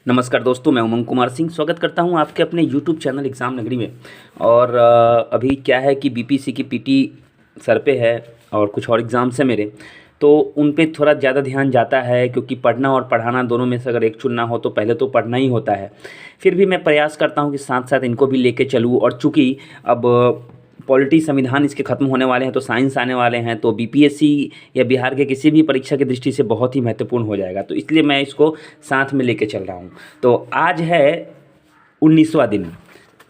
नमस्कार दोस्तों, मैं उमंग कुमार सिंह स्वागत करता हूं आपके अपने यूट्यूब चैनल एग्ज़ाम नगरी में। और अभी क्या है कि बीपीएससी की पीटी सर पे है और कुछ और एग्ज़ाम्स हैं मेरे, तो उन पे थोड़ा ज़्यादा ध्यान जाता है क्योंकि पढ़ना और पढ़ाना दोनों में से अगर एक चुनना हो तो पहले तो पढ़ना ही होता है। फिर भी मैं प्रयास करता हूं कि साथ साथ इनको भी लेके चलूँ, और चूँकि अब पॉलिटी संविधान इसके ख़त्म होने वाले हैं तो साइंस आने वाले हैं, तो बीपीएससी या बिहार के किसी भी परीक्षा की दृष्टि से बहुत ही महत्वपूर्ण हो जाएगा, तो इसलिए मैं इसको साथ में लेके चल रहा हूँ। तो आज है 19वां दिन।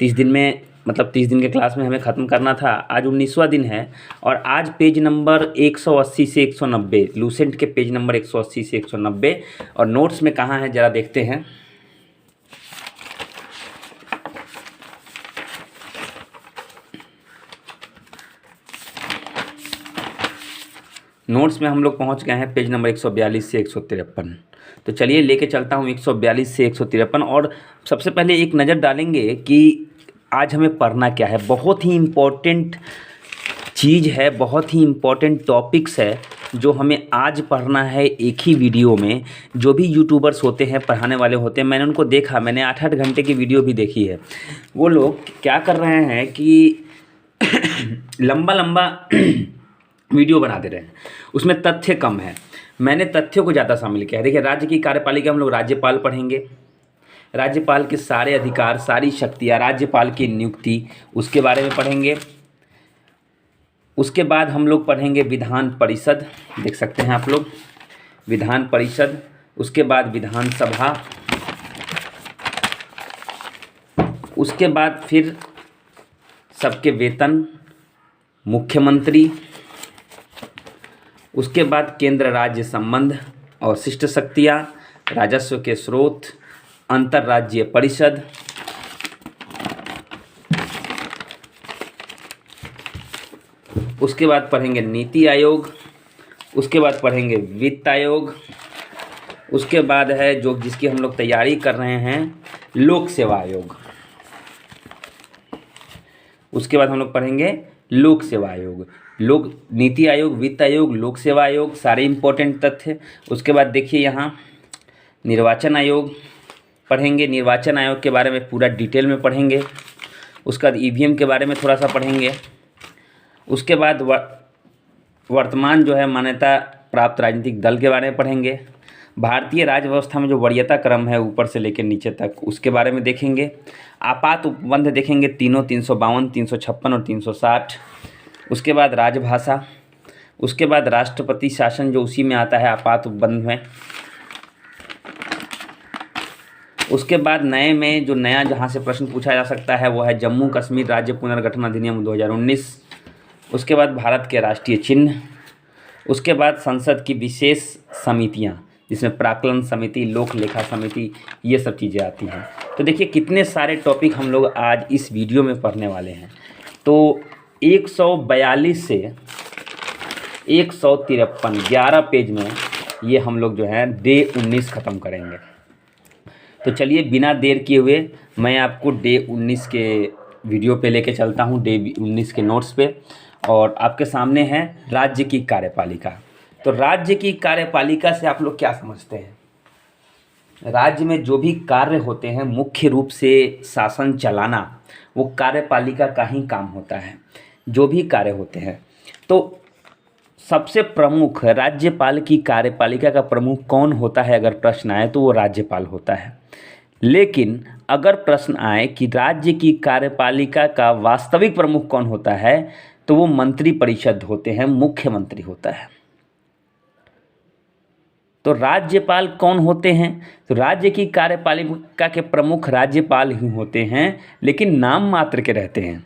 30 दिन में, मतलब 30 दिन के क्लास में हमें ख़त्म करना था, आज 19वां दिन है। और आज पेज नंबर 180 से 190, लूसेंट के पेज नंबर 180 से 190, और नोट्स में कहाँ है ज़रा देखते हैं। नोट्स में हम लोग पहुंच गए हैं पेज नंबर 142 से 153। तो चलिए लेके चलता हूं 142 से 153, और सबसे पहले एक नज़र डालेंगे कि आज हमें पढ़ना क्या है। बहुत ही इम्पोर्टेंट चीज़ है, बहुत ही इम्पोर्टेंट टॉपिक्स है जो हमें आज पढ़ना है एक ही वीडियो में। जो भी यूट्यूबर्स होते हैं, पढ़ाने वाले होते हैं, मैंने उनको देखा, मैंने 8-8 घंटे की वीडियो भी देखी है। वो लोग क्या कर रहे हैं कि लंबा लंबा वीडियो बना दे रहे हैं, उसमें तथ्य कम है। मैंने तथ्यों को ज़्यादा शामिल किया है। देखिए, राज्य की कार्यपालिका हम लोग राज्यपाल पढ़ेंगे, राज्यपाल के सारे अधिकार, सारी शक्तियाँ, राज्यपाल की नियुक्ति, उसके बारे में पढ़ेंगे। उसके बाद हम लोग पढ़ेंगे विधान परिषद, देख सकते हैं आप लोग, विधान परिषद। उसके बाद विधानसभा, उसके बाद फिर सबके वेतन, मुख्यमंत्री, उसके बाद केंद्र राज्य संबंध और शिष्ट शक्तियाँ, राजस्व के स्रोत, अंतर्राज्यीय परिषद, उसके बाद पढ़ेंगे नीति आयोग, उसके बाद पढ़ेंगे वित्त आयोग, उसके बाद है जो जिसकी हम लोग तैयारी कर रहे हैं, लोक सेवा आयोग। उसके बाद हम लोग पढ़ेंगे लोक सेवा आयोग, लोक नीति आयोग, वित्त आयोग, लोक सेवा आयोग, सारे इंपॉर्टेंट तथ्य। उसके बाद देखिए यहाँ निर्वाचन आयोग पढ़ेंगे, निर्वाचन आयोग के बारे में पूरा डिटेल में पढ़ेंगे। उसके बाद ईवीएम के बारे में थोड़ा सा पढ़ेंगे। उसके बाद वर्तमान जो है मान्यता प्राप्त राजनीतिक दल के बारे में पढ़ेंगे। भारतीय राज्य व्यवस्था में जो वरीयता क्रम है ऊपर से लेकर नीचे तक, उसके बारे में देखेंगे। आपात उपबंध देखेंगे, तीनों 352, 356 और 360। उसके बाद राजभाषा, उसके बाद राष्ट्रपति शासन जो उसी में आता है आपात उपबंध में। उसके बाद नए में जो नया जहाँ से प्रश्न पूछा जा सकता है वो है जम्मू कश्मीर राज्य पुनर्गठन अधिनियम 2019। उसके बाद भारत के राष्ट्रीय चिन्ह। उसके बाद संसद की विशेष समितियाँ, जिसमें प्राक्कलन समिति, लोक लेखा समिति, ये सब चीज़ें आती हैं। तो देखिए कितने सारे टॉपिक हम लोग आज इस वीडियो में पढ़ने वाले हैं। तो 142 से 153, 11 पेज में ये हम लोग जो है डे 19 ख़त्म करेंगे। तो चलिए बिना देर किए हुए मैं आपको डे 19 के वीडियो पे लेके चलता हूँ, डे 19 के नोट्स पे। और आपके सामने है राज्य की कार्यपालिका। तो राज्य की कार्यपालिका से आप लोग क्या समझते हैं? राज्य में जो भी कार्य होते हैं, मुख्य रूप से शासन चलाना, वो कार्यपालिका का ही काम होता है। जो भी कार्य होते हैं, तो सबसे प्रमुख राज्यपाल की कार्यपालिका का प्रमुख कौन होता है? अगर प्रश्न आए तो वो राज्यपाल होता है। लेकिन अगर प्रश्न आए कि राज्य की कार्यपालिका का वास्तविक प्रमुख कौन होता है, तो वो मंत्रिपरिषद होते हैं, मुख्यमंत्री होता है। तो राज्यपाल कौन होते हैं? तो राज्य की कार्यपालिका के प्रमुख राज्यपाल ही होते हैं, लेकिन नाम मात्र के रहते हैं।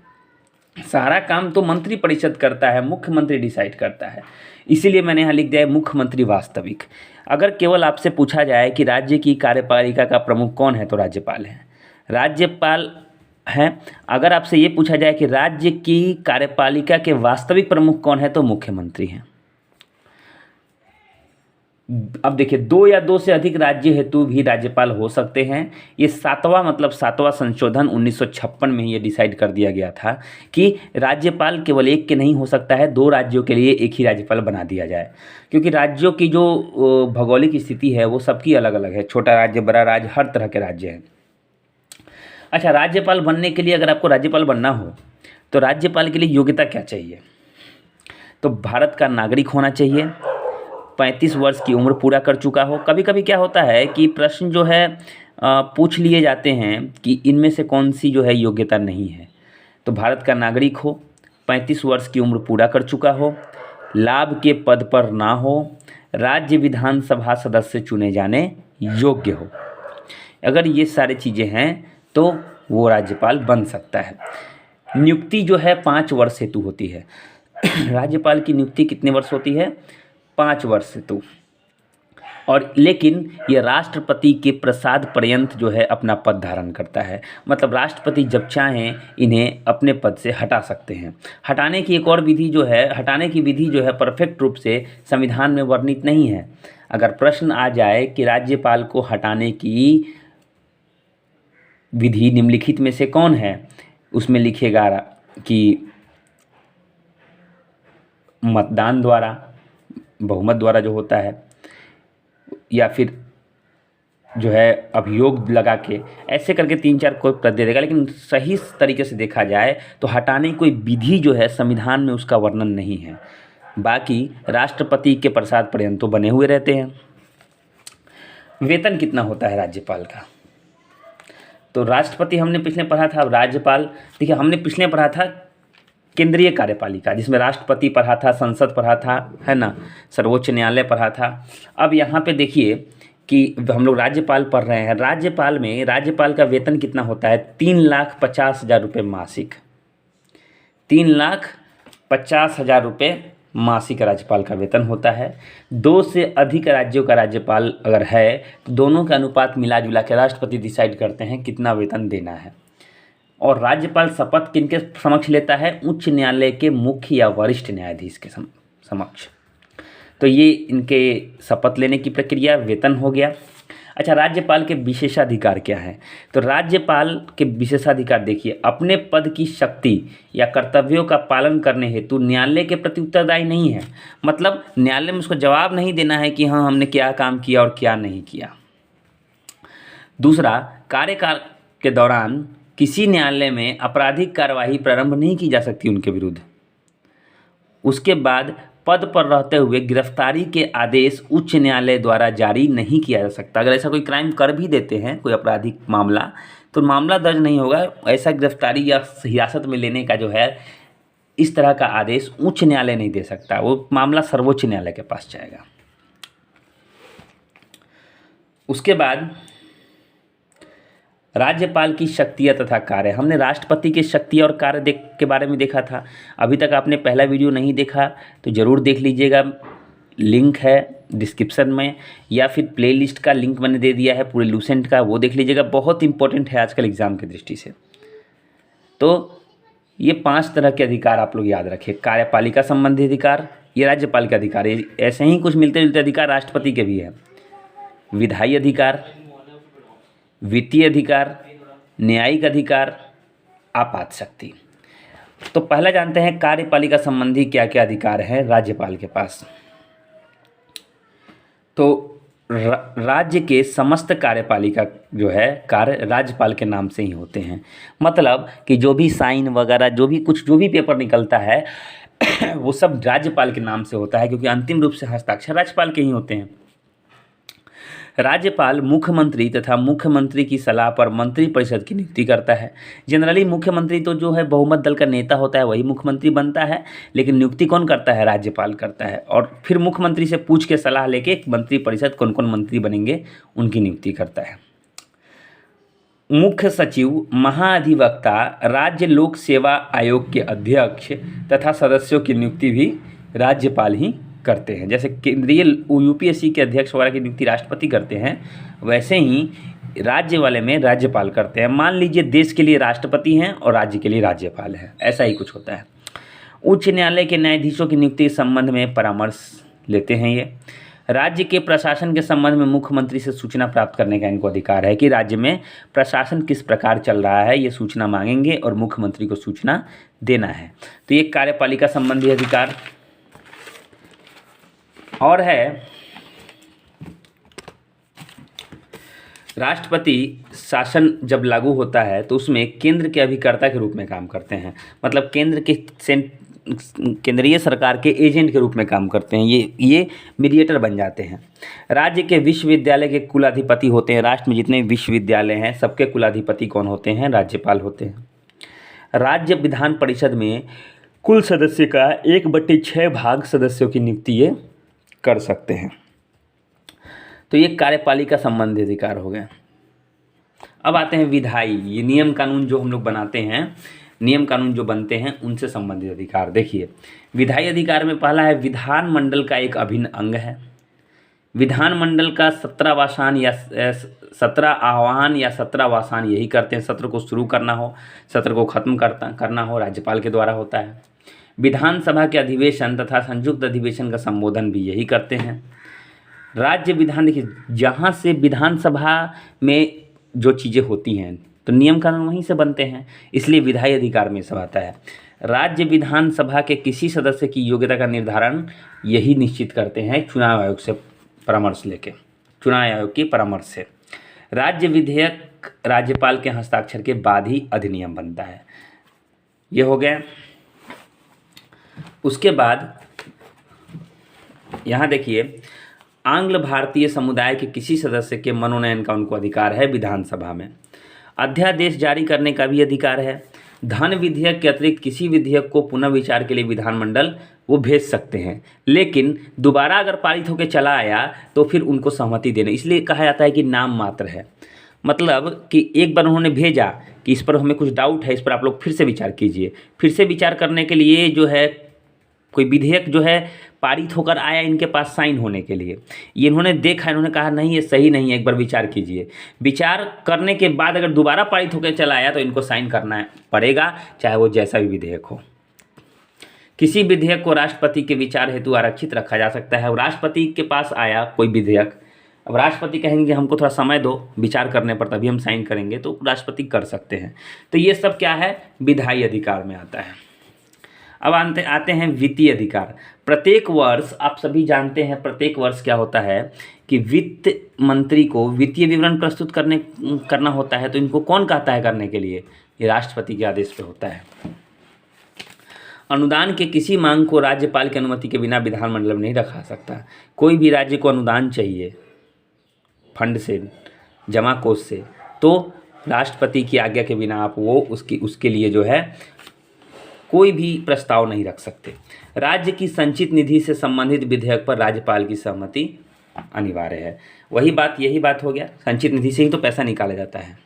सारा काम तो मंत्रिपरिषद करता है, मुख्यमंत्री डिसाइड करता है। इसीलिए मैंने यहाँ लिख दिया है मुख्यमंत्री वास्तविक। अगर केवल आपसे पूछा जाए कि राज्य की कार्यपालिका का प्रमुख कौन है, तो राज्यपाल है, राज्यपाल हैं। अगर आपसे ये पूछा जाए कि राज्य की कार्यपालिका के वास्तविक प्रमुख कौन है, तो मुख्यमंत्री हैं। अब देखिए, 2 या 2 से अधिक राज्य हेतु भी राज्यपाल हो सकते हैं। ये 7वां मतलब 7वां संशोधन 1956 में ही ये डिसाइड कर दिया गया था कि राज्यपाल केवल एक के नहीं हो सकता है, 2 राज्यों के लिए एक ही राज्यपाल बना दिया जाए, क्योंकि राज्यों की जो भौगोलिक स्थिति है वो सबकी अलग अलग है। छोटा राज्य, बड़ा राज्य, हर तरह के राज्य हैं। अच्छा, राज्यपाल बनने के लिए, अगर आपको राज्यपाल बनना हो तो राज्यपाल के लिए योग्यता क्या चाहिए? तो भारत का नागरिक होना चाहिए, 35 वर्ष की उम्र पूरा कर चुका हो। कभी कभी क्या होता है कि प्रश्न जो है पूछ लिए जाते हैं कि इनमें से कौन सी जो है योग्यता नहीं है। तो भारत का नागरिक हो, 35 वर्ष की उम्र पूरा कर चुका हो, लाभ के पद पर ना हो, राज्य विधानसभा सदस्य चुने जाने योग्य हो। अगर ये सारी चीज़ें हैं तो वो राज्यपाल बन सकता है। नियुक्ति जो है 5 वर्ष हेतु होती है। राज्यपाल की नियुक्ति कितने वर्ष होती है? 5 वर्ष हेतु। और लेकिन ये राष्ट्रपति के प्रसाद पर्यंत जो है अपना पद धारण करता है। मतलब राष्ट्रपति जब चाहें इन्हें अपने पद से हटा सकते हैं। हटाने की एक और विधि जो है, हटाने की विधि जो है परफेक्ट रूप से संविधान में वर्णित नहीं है। अगर प्रश्न आ जाए कि राज्यपाल को हटाने की विधि निम्नलिखित में से कौन है, उसमें लिखेगा कि मतदान द्वारा, बहुमत द्वारा जो होता है, या फिर जो है अभियोग लगा के, ऐसे करके 3-4 कोई पद दे देगा। लेकिन सही तरीके से देखा जाए तो हटाने की कोई विधि जो है संविधान में उसका वर्णन नहीं है। बाकी राष्ट्रपति के प्रसाद पर्यंत तो बने हुए रहते हैं। वेतन कितना होता है राज्यपाल का? तो राष्ट्रपति हमने पिछले पढ़ा था। अब राज्यपाल, देखिए हमने पिछले पढ़ा था केंद्रीय कार्यपालिका, जिसमें राष्ट्रपति पढ़ा था, संसद पढ़ा था, है ना, सर्वोच्च न्यायालय पढ़ा था। अब यहाँ पे देखिए कि हम लोग राज्यपाल पढ़ रहे हैं। राज्यपाल में राज्यपाल का वेतन कितना होता है? 3,50,000 रुपये मासिक। 3,50,000 रुपये मासिक राज्यपाल का वेतन होता है। 2 से अधिक राज्यों का राज्यपाल अगर है तो दोनों का अनुपात मिला जुला के राष्ट्रपति डिसाइड करते हैं कितना वेतन देना है। और राज्यपाल शपथ किनके समक्ष लेता है? उच्च न्यायालय के मुख्य या वरिष्ठ न्यायाधीश के समक्ष। तो ये इनके शपथ लेने की प्रक्रिया, वेतन हो गया। अच्छा, राज्यपाल के विशेषाधिकार क्या हैं? तो राज्यपाल के विशेषाधिकार देखिए, अपने पद की शक्ति या कर्तव्यों का पालन करने हेतु न्यायालय के प्रति उत्तरदायी नहीं है। मतलब न्यायालय में उसको जवाब नहीं देना है कि हाँ हमने क्या काम किया और क्या नहीं किया। दूसरा, कार्यकाल के दौरान किसी न्यायालय में आपराधिक कार्यवाही प्रारंभ नहीं की जा सकती उनके विरुद्ध। उसके बाद पद पर रहते हुए गिरफ्तारी के आदेश उच्च न्यायालय द्वारा जारी नहीं किया जा सकता। अगर ऐसा कोई क्राइम कर भी देते हैं, कोई आपराधिक मामला, तो मामला दर्ज नहीं होगा। ऐसा गिरफ्तारी या हिरासत में लेने का जो है इस तरह का आदेश उच्च न्यायालय नहीं दे सकता, वो मामला सर्वोच्च न्यायालय के पास जाएगा। उसके बाद राज्यपाल की शक्तियाँ तथा कार्य। हमने राष्ट्रपति के शक्ति और कार्य के बारे में देखा था। अभी तक आपने पहला वीडियो नहीं देखा तो ज़रूर देख लीजिएगा, लिंक है डिस्क्रिप्शन में, या फिर प्लेलिस्ट का लिंक मैंने दे दिया है पूरे लूसेंट का, वो देख लीजिएगा। बहुत इंपॉर्टेंट है आजकल एग्ज़ाम की दृष्टि से। तो ये 5 तरह के अधिकार आप लोग याद रखिए। कार्यपालिका संबंधी अधिकार, ये राज्यपाल के अधिकार है। ऐसे ही कुछ मिलते जुलते अधिकार राष्ट्रपति के भी हैं। विधायी अधिकार, वित्तीय अधिकार, न्यायिक अधिकार, आपात शक्ति। तो पहला जानते हैं कार्यपालिका संबंधी क्या क्या अधिकार हैं राज्यपाल के पास। तो राज्य के समस्त कार्यपालिका जो है कार्य राज्यपाल के नाम से ही होते हैं। मतलब कि जो भी साइन वगैरह, जो भी पेपर निकलता है वो सब राज्यपाल के नाम से होता है, क्योंकि अंतिम रूप से हस्ताक्षर राज्यपाल के ही होते हैं। राज्यपाल मुख्यमंत्री तथा मुख्यमंत्री की सलाह पर मंत्रिपरिषद की नियुक्ति करता है। जनरली मुख्यमंत्री तो जो है बहुमत दल का नेता होता है, वही मुख्यमंत्री बनता है, लेकिन नियुक्ति कौन करता है? राज्यपाल करता है। और फिर मुख्यमंत्री से पूछ के सलाह लेके मंत्रिपरिषद कौन कौन मंत्री बनेंगे उनकी नियुक्ति करता है। मुख्य सचिव, महाधिवक्ता, राज्य लोक सेवा आयोग के अध्यक्ष तथा सदस्यों की नियुक्ति भी राज्यपाल ही करते हैं। जैसे केंद्रीय यूपीएससी के अध्यक्ष वगैरह की नियुक्ति राष्ट्रपति करते हैं, वैसे ही राज्य वाले में राज्यपाल करते हैं। मान लीजिए देश के लिए राष्ट्रपति हैं और राज्य के लिए राज्यपाल हैं, ऐसा ही कुछ होता है। उच्च न्यायालय के न्यायाधीशों की नियुक्ति के संबंध में परामर्श लेते हैं ये। राज्य के प्रशासन के संबंध में मुख्यमंत्री से सूचना प्राप्त करने का इनको अधिकार है कि राज्य में प्रशासन किस प्रकार चल रहा है, ये सूचना मांगेंगे और मुख्यमंत्री को सूचना देना है। तो ये कार्यपालिका संबंधी अधिकार। और है राष्ट्रपति शासन जब लागू होता है तो उसमें केंद्र के अभिकर्ता के रूप में काम करते हैं, मतलब केंद्रीय सरकार के एजेंट के रूप में काम करते हैं, ये मीडिएटर बन जाते हैं। राज्य के विश्वविद्यालय के कुलाधिपति होते हैं। राष्ट्र में जितने विश्वविद्यालय हैं सबके कुलाधिपति कौन होते हैं? राज्यपाल होते हैं। राज्य विधान परिषद में कुल सदस्य का 1/6 भाग सदस्यों की नियुक्ति ये कर सकते हैं। तो ये कार्यपालिका संबंधी अधिकार हो गए। अब आते हैं विधायी, ये नियम कानून जो हम लोग बनाते हैं, नियम कानून जो बनते हैं उनसे संबंधित अधिकार। देखिए विधायी अधिकार में पहला है विधानमंडल का एक अभिन्न अंग है। विधानमंडल का 17 आह्वान या 17 वासान यही करते हैं। सत्र को शुरू करना हो, सत्र को खत्म करना हो, राज्यपाल के द्वारा होता है। विधानसभा के अधिवेशन तथा संयुक्त अधिवेशन का संबोधन भी यही करते हैं। राज्य विधान, देखिए जहाँ से विधानसभा में जो चीज़ें होती हैं तो नियम कानून वहीं से बनते हैं, इसलिए विधायी अधिकार में सब आता है। राज्य विधानसभा के किसी सदस्य की योग्यता का निर्धारण यही निश्चित करते हैं चुनाव आयोग से परामर्श लेके, चुनाव आयोग की परामर्श से। राज्य विधेयक राज्यपाल के हस्ताक्षर के बाद ही अधिनियम बनता है। ये हो गया। उसके बाद यहाँ देखिए आंग्ल भारतीय समुदाय के किसी सदस्य के मनोनयन का उनको अधिकार है विधानसभा में। अध्यादेश जारी करने का भी अधिकार है। धन विधेयक के अतिरिक्त किसी विधेयक को पुनः विचार के लिए विधानमंडल वो भेज सकते हैं, लेकिन दोबारा अगर पारित होकर चला आया तो फिर उनको सहमति देना, इसलिए कहा जाता है कि नाम मात्र है। मतलब कि एक बार उन्होंने भेजा कि इस पर हमें कुछ डाउट है, इस पर आप लोग फिर से विचार कीजिए। फिर से विचार करने के लिए जो है कोई विधेयक जो है पारित होकर आया इनके पास साइन होने के लिए, ये इन्होंने देखा, इन्होंने कहा नहीं ये सही नहीं है, एक बार विचार कीजिए। विचार करने के बाद अगर दोबारा पारित होकर चला आया तो इनको साइन करना पड़ेगा, चाहे वो जैसा भी विधेयक हो। किसी विधेयक को राष्ट्रपति के विचार हेतु आरक्षित रखा जा सकता है। राष्ट्रपति के पास आया कोई विधेयक, अब राष्ट्रपति कहेंगे हमको थोड़ा समय दो विचार करने पर तभी हम साइन करेंगे, तो राष्ट्रपति कर सकते हैं। तो ये सब क्या है? विधायी अधिकार में आता है। अब आते हैं वित्तीय अधिकार। प्रत्येक वर्ष आप सभी जानते हैं प्रत्येक वर्ष क्या होता है कि वित्त मंत्री को वित्तीय विवरण प्रस्तुत करना होता है। तो इनको कौन कहता है करने के लिए? ये राष्ट्रपति के आदेश पे होता है। अनुदान के किसी मांग को राज्यपाल की अनुमति के बिना विधानमंडल में नहीं रखा सकता। कोई भी राज्य को अनुदान चाहिए फंड से, जमा कोष से, तो राष्ट्रपति की आज्ञा के बिना आप वो उसके लिए जो है कोई भी प्रस्ताव नहीं रख सकते। राज्य की संचित निधि से संबंधित विधेयक पर राज्यपाल की सहमति अनिवार्य है। यही बात हो गया, संचित निधि से ही तो पैसा निकाला जाता है।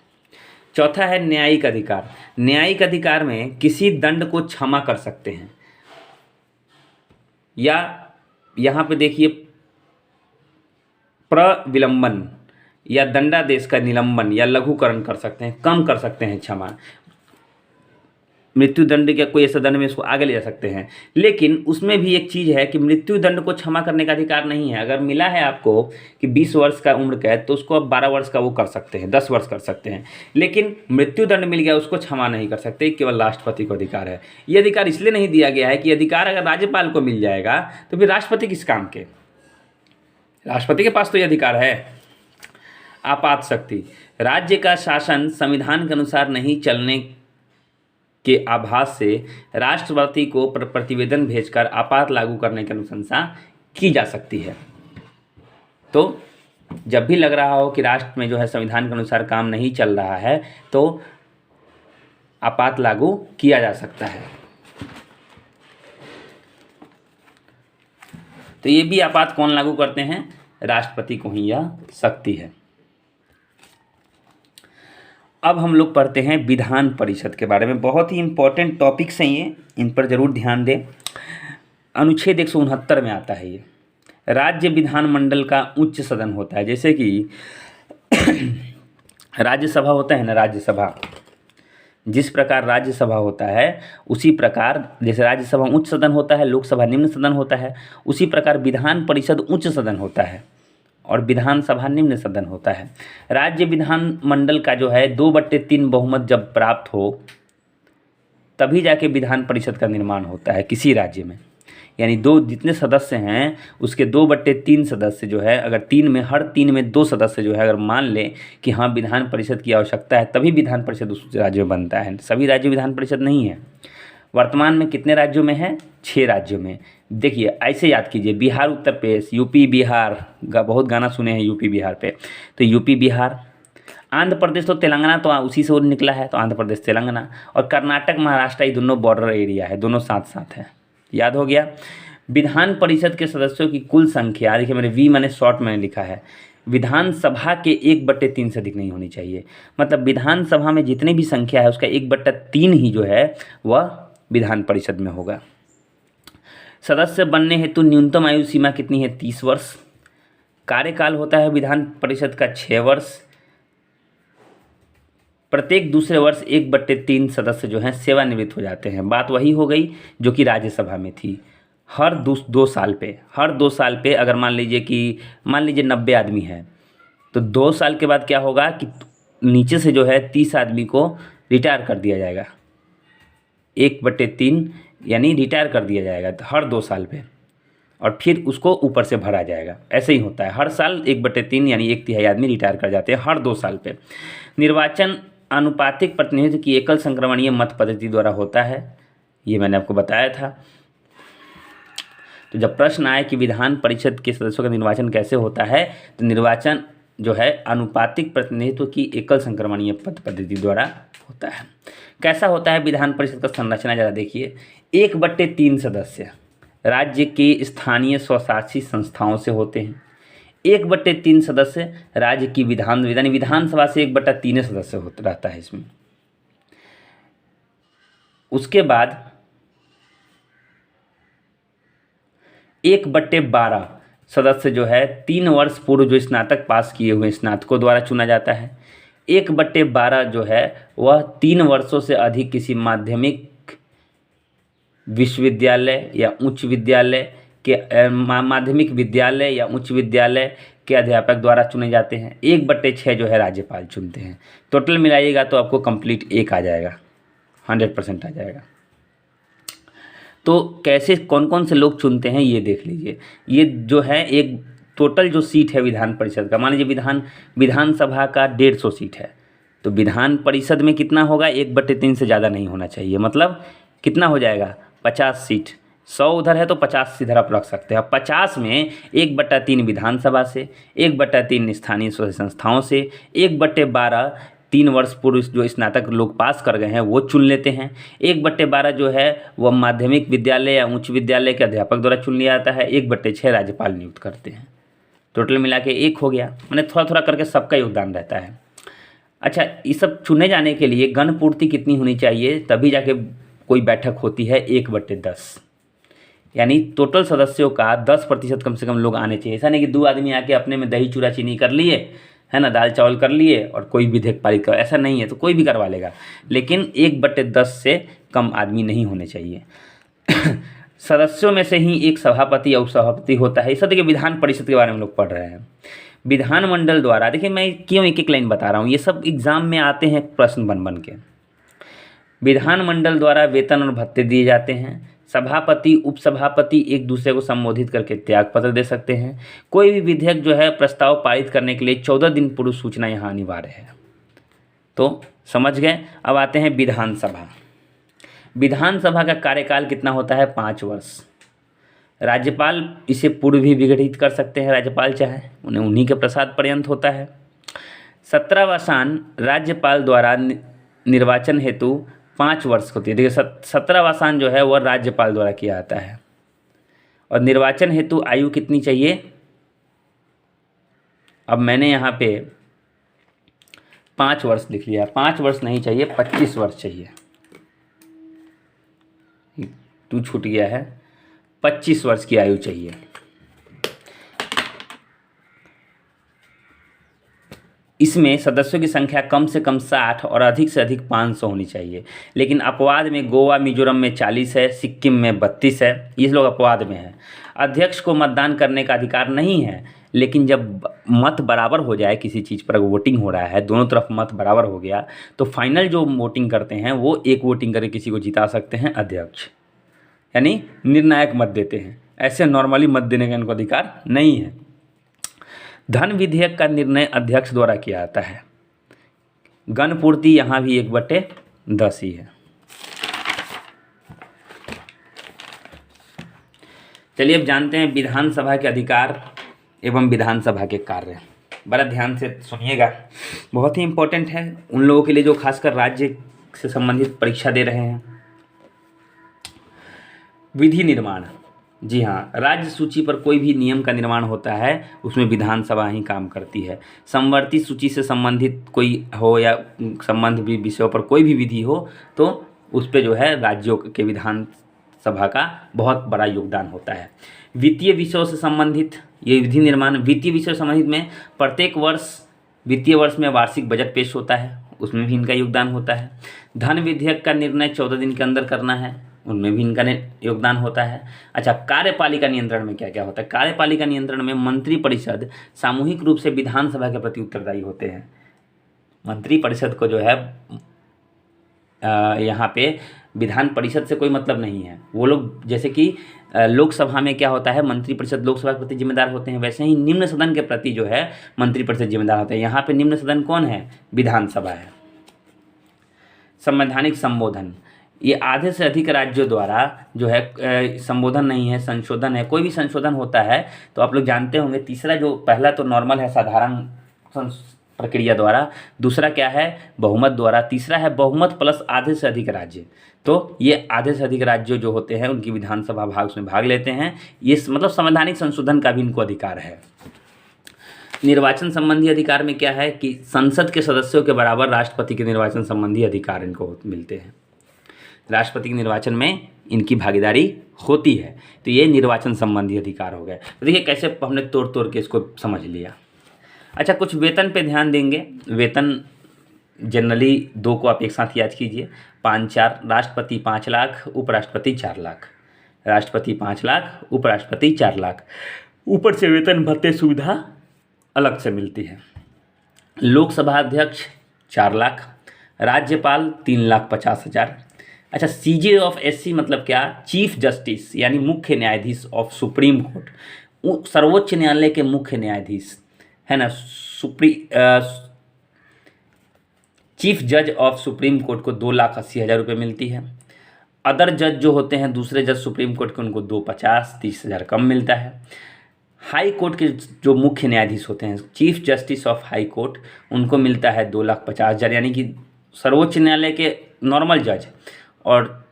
चौथा है न्यायिक अधिकार। न्यायिक अधिकार में किसी दंड को क्षमा कर सकते हैं, या यहाँ पे देखिए प्रविलंबन या दंडादेश का निलंबन या लघुकरण कर सकते हैं, कम कर सकते हैं क्षमा। मृत्यु दंड या कोई ऐसा दंड में इसको आगे ले जा सकते हैं, लेकिन उसमें भी एक चीज़ है कि मृत्यु दंड को क्षमा करने का अधिकार नहीं है। अगर मिला है आपको कि 20 वर्ष का उम्र कैद, तो उसको आप 12 वर्ष का वो कर सकते हैं, 10 वर्ष कर सकते हैं, लेकिन मृत्यु दंड मिल गया उसको क्षमा नहीं कर सकते, केवल राष्ट्रपति को अधिकार है। ये अधिकार इसलिए नहीं दिया गया है कि अधिकार अगर राज्यपाल को मिल जाएगा तो फिर राष्ट्रपति किस काम के? राष्ट्रपति के पास तो ये अधिकार है। आपात शक्ति। राज्य का शासन संविधान के अनुसार नहीं चलने के आभास से राष्ट्रपति को प्रतिवेदन भेजकर आपात लागू करने की अनुशंसा की जा सकती है। तो जब भी लग रहा हो कि राष्ट्र में जो है संविधान के अनुसार काम नहीं चल रहा है तो आपात लागू किया जा सकता है। तो ये भी आपात कौन लागू करते हैं? राष्ट्रपति को ही यह शक्ति है। अब हम लोग पढ़ते हैं विधान परिषद के बारे में। बहुत ही इंपॉर्टेंट टॉपिक्स हैं ये, इन पर जरूर ध्यान दें। अनुच्छेद 169 में आता है ये। राज्य विधानमंडल का उच्च सदन होता है, जैसे कि राज्यसभा होता है ना, राज्यसभा जिस प्रकार राज्यसभा होता है उसी प्रकार, जैसे राज्यसभा उच्च सदन होता है, लोकसभा निम्न सदन होता है, उसी प्रकार विधान परिषद उच्च सदन होता है और विधानसभा निम्न सदन होता है। राज्य विधानमंडल का जो है 2/3 बहुमत जब प्राप्त हो तभी जाके विधान परिषद का निर्माण होता है किसी राज्य में। यानी दो जितने सदस्य हैं उसके 2/3 सदस्य जो है, अगर हर तीन में 2 सदस्य जो है अगर मान लें कि हाँ विधान परिषद की आवश्यकता है, तभी विधान परिषद उस राज्य में बनता है। सभी राज्य विधान परिषद नहीं है। वर्तमान में कितने राज्यों में है? 6 राज्यों में। देखिए ऐसे याद कीजिए, बिहार उत्तर प्रदेश, यूपी बिहार, बहुत गाना सुने हैं यूपी बिहार पे, तो यूपी बिहार, आंध्र प्रदेश तो तेलंगाना तो उसी से वो निकला है, तो आंध्र प्रदेश तेलंगाना, और कर्नाटक महाराष्ट्र, ये दोनों बॉर्डर एरिया है, दोनों साथ साथ है। याद हो गया। विधान परिषद के सदस्यों की कुल संख्या, देखिए मैंने वी मैंने शॉर्ट में लिखा है, विधानसभा के 1/3 से अधिक नहीं होनी चाहिए। मतलब विधानसभा में जितनी भी संख्या है उसका 1/3 ही जो है वह विधान परिषद में होगा। सदस्य बनने हेतु न्यूनतम आयु सीमा कितनी है? 30 वर्ष। कार्यकाल होता है विधान परिषद का 6 वर्ष। प्रत्येक दूसरे वर्ष 1/3 सदस्य जो हैं सेवानिवृत्त हो जाते हैं। बात वही हो गई जो कि राज्यसभा में थी। हर 2 साल पे अगर मान लीजिए 90 आदमी है तो 2 साल के बाद क्या होगा कि नीचे से जो है 30 आदमी को रिटायर कर दिया जाएगा। 1/3 यानी रिटायर कर दिया जाएगा तो हर 2 साल पे, और फिर उसको ऊपर से भरा जाएगा। ऐसे ही होता है, हर साल 1/3 यानी 1/3 आदमी रिटायर कर जाते हैं हर 2 साल पे। निर्वाचन आनुपातिक प्रतिनिधित्व की एकल संक्रमणीय मत पद्धति द्वारा होता है, ये मैंने आपको बताया था। तो जब प्रश्न आए कि विधान परिषद के सदस्यों का निर्वाचन कैसे होता है, तो निर्वाचन जो है आनुपातिक प्रतिनिधित्व की एकल संक्रमणीय मत पद्धति द्वारा होता है। कैसा होता है विधान परिषद का संरचना, ज़रा देखिए। 1/3 सदस्य राज्य के स्थानीय स्वशासी संस्थाओं से होते हैं। 1/3 सदस्य राज्य की विधानसभा से 1/3 सदस्य रहता है इसमें। उसके बाद 1/12 सदस्य जो है 3 वर्ष पूर्व जो स्नातक पास किए हुए स्नातकों द्वारा चुना जाता है। 1/12 जो है वह 3 वर्षों से अधिक किसी माध्यमिक विश्वविद्यालय या उच्च विद्यालय के माध्यमिक विद्यालय या उच्च विद्यालय के अध्यापक द्वारा चुने जाते हैं। 1/6 जो है राज्यपाल चुनते हैं। टोटल मिलाइएगा तो आपको कंप्लीट 1 आ जाएगा, 100% आ जाएगा। तो कैसे कौन कौन से लोग चुनते हैं ये देख लीजिए। ये जो है एक टोटल जो सीट है विधान परिषद का, मान लीजिए विधानसभा का 150 सीट है, तो विधान परिषद में कितना होगा? 1/3 से ज़्यादा नहीं होना चाहिए। मतलब कितना हो जाएगा? 50 सीट। 100 उधर है तो 50 इधर आप रख सकते हैं। 50 में 1/3 विधानसभा से, 1/3 स्थानीय स्वशासी संस्थाओं से, 1/12 3 वर्ष पूर्व जो स्नातक लोग पास कर गए हैं वो चुन लेते हैं। 1/12 जो है वह माध्यमिक विद्यालय या उच्च विद्यालय के अध्यापक द्वारा चुन लिया जाता है। 1/6 राज्यपाल नियुक्त करते हैं। टोटल मिला के 1 हो गया। मैंने थोड़ा थोड़ा करके सबका योगदान रहता है। अच्छा, ये सब चुने जाने के लिए गण पूर्ति कितनी होनी चाहिए, तभी जाके कोई बैठक होती है? 1/10, यानी टोटल सदस्यों का 10% कम से कम लोग आने चाहिए। ऐसा नहीं कि 2 आदमी आके अपने में दही चूड़ा चीनी कर लिए, है ना, दाल चावल कर लिए और कोई विधेयक पारित कर, ऐसा नहीं है। तो कोई भी करवा लेगा, लेकिन 1/10 से कम आदमी नहीं होने चाहिए। सदस्यों में से ही एक सभापति या उपसभापति होता है। इस देखिए विधान परिषद के बारे में लोग पढ़ रहे हैं। विधानमंडल द्वारा, देखिए मैं क्यों एक एक लाइन बता रहा हूँ, ये सब एग्जाम में आते हैं प्रश्न बन के। विधानमंडल द्वारा वेतन और भत्ते दिए जाते हैं। सभापति उपसभापति एक दूसरे को संबोधित करके त्यागपत्र दे सकते हैं। कोई भी विधेयक जो है प्रस्ताव पारित करने के लिए 14 दिन पूर्व सूचना यहाँ अनिवार्य है। तो समझ गए। अब आते हैं विधानसभा। विधानसभा का कार्यकाल कितना होता है? 5 वर्ष। राज्यपाल इसे पूर्व भी विघटित कर सकते हैं, राज्यपाल चाहे, उन्हें उन्हीं के प्रसाद पर्यंत होता है। 17वां राज्यपाल द्वारा निर्वाचन हेतु 5 वर्ष होती है। देखिए 17वां जो है वह राज्यपाल द्वारा किया जाता है। और निर्वाचन हेतु आयु कितनी चाहिए? अब मैंने यहाँ पे 5 वर्ष लिख लिया। 5 वर्ष नहीं चाहिए, 25 वर्ष चाहिए। 2 छूट गया है। 25 वर्ष की आयु चाहिए। इसमें सदस्यों की संख्या कम से कम 60 और अधिक से अधिक 500 होनी चाहिए। लेकिन अपवाद में गोवा मिजोरम में 40 है, सिक्किम में 32 है, ये लोग अपवाद में है। अध्यक्ष को मतदान करने का अधिकार नहीं है, लेकिन जब मत बराबर हो जाए किसी चीज़ पर, वोटिंग हो रहा है, दोनों तरफ मत बराबर हो गया, तो फाइनल जो वोटिंग करते हैं वो एक वोटिंग करके किसी को जिता सकते हैं अध्यक्ष, यानी निर्णायक मत देते हैं। ऐसे नॉर्मली मत देने का इनको अधिकार नहीं है। धन विधेयक का निर्णय अध्यक्ष द्वारा किया जाता है। गणपूर्ति यहाँ भी 1/10 ही है। चलिए अब जानते हैं विधानसभा के अधिकार एवं विधानसभा के कार्य। बड़ा ध्यान से सुनिएगा, बहुत ही इम्पोर्टेंट है उन लोगों के लिए जो खासकर राज्य से संबंधित परीक्षा दे रहे हैं। विधि निर्माण, जी हाँ, राज्य सूची पर कोई भी नियम का निर्माण होता है उसमें विधानसभा ही काम करती है। समवर्ती सूची से संबंधित कोई हो या संबंध भी विषयों पर कोई भी विधि हो तो उस पर जो है राज्यों के विधानसभा का बहुत बड़ा योगदान होता है। वित्तीय विषयों से संबंधित ये विधि निर्माण, वित्तीय विषय संबंधित में प्रत्येक वर्ष वित्तीय वर्ष में वार्षिक बजट पेश होता है, उसमें भी इनका योगदान होता है। धन विधेयक का निर्णय 14 दिन के अंदर करना है, उनमें भी इनका योगदान होता है। अच्छा, कार्यपालिका नियंत्रण में क्या क्या होता है? कार्यपालिका नियंत्रण में मंत्रिपरिषद सामूहिक रूप से विधानसभा के प्रति उत्तरदायी होते हैं। मंत्रिपरिषद को जो है यहाँ पे विधान परिषद से कोई मतलब नहीं है। वो लोग जैसे कि लोकसभा में क्या होता है, मंत्रिपरिषद लोकसभा के प्रति जिम्मेदार होते हैं, वैसे ही निम्न सदन के प्रति जो है मंत्रिपरिषद जिम्मेदार होते हैं। यहाँ पे निम्न सदन कौन है? विधानसभा है। संवैधानिक संबोधन, ये आधे से अधिक राज्यों द्वारा जो है संबोधन नहीं है, संशोधन है। कोई भी संशोधन होता है तो आप लोग जानते होंगे, तीसरा जो पहला तो नॉर्मल है साधारण प्रक्रिया द्वारा, दूसरा क्या है बहुमत द्वारा, तीसरा है बहुमत प्लस आधे से अधिक राज्य। तो ये आधे से अधिक राज्य जो होते हैं उनकी विधानसभा भाग उसमें भाग लेते हैं। ये मतलब संवैधानिक संशोधन का भी इनको अधिकार है। निर्वाचन संबंधी अधिकार में क्या है कि संसद के सदस्यों के बराबर राष्ट्रपति के निर्वाचन संबंधी अधिकार इनको मिलते हैं। राष्ट्रपति के निर्वाचन में इनकी भागीदारी होती है। तो ये निर्वाचन संबंधी अधिकार हो गए। तो देखिए कैसे हमने तोड़ तोड़ के इसको समझ लिया। अच्छा, कुछ वेतन पे ध्यान देंगे। वेतन जनरली 2 को आप एक साथ याद कीजिए, 5-4। राष्ट्रपति 5 लाख, उपराष्ट्रपति 4 लाख। राष्ट्रपति 5 लाख, उपराष्ट्रपति 4 लाख। ऊपर से वेतन भत्ते सुविधा अलग से मिलती है। लोकसभा अध्यक्ष 4 लाख, राज्यपाल 3,50,000। अच्छा, सीजे ऑफ एससी मतलब क्या? चीफ जस्टिस यानी मुख्य न्यायाधीश ऑफ सुप्रीम कोर्ट, सर्वोच्च न्यायालय के मुख्य न्यायाधीश है ना। चीफ जज ऑफ सुप्रीम कोर्ट को 2,80,000 रुपये मिलती है। अदर जज जो होते हैं दूसरे जज सुप्रीम कोर्ट के, उनको 2,50,000 30,000 कम मिलता है। हाई कोर्ट के जो मुख्य न्यायाधीश होते हैं, chief justice of high court, उनको मिलता है 2,50,000। यानी कि सर्वोच्च न्यायालय के नॉर्मल जज और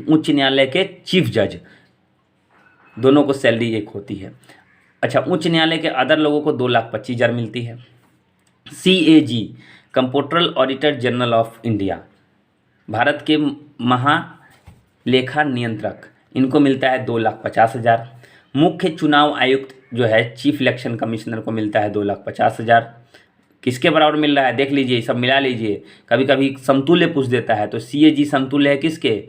उच्च न्यायालय के चीफ जज दोनों को सैलरी एक होती है। अच्छा, उच्च न्यायालय के अदर लोगों को 2,25,000 मिलती है। CAG comptroller auditor general of India, Bharat के महालेखा नियंत्रक, इनको मिलता है 2,50,000। मुख्य चुनाव आयुक्त जो है चीफ इलेक्शन कमिश्नर को मिलता है 2,50,000। किसके बराबर मिल रहा है देख लीजिए, सब मिला लीजिए। कभी कभी समतुल्य पूछ देता है, तो CAG समतुल्य है किसके?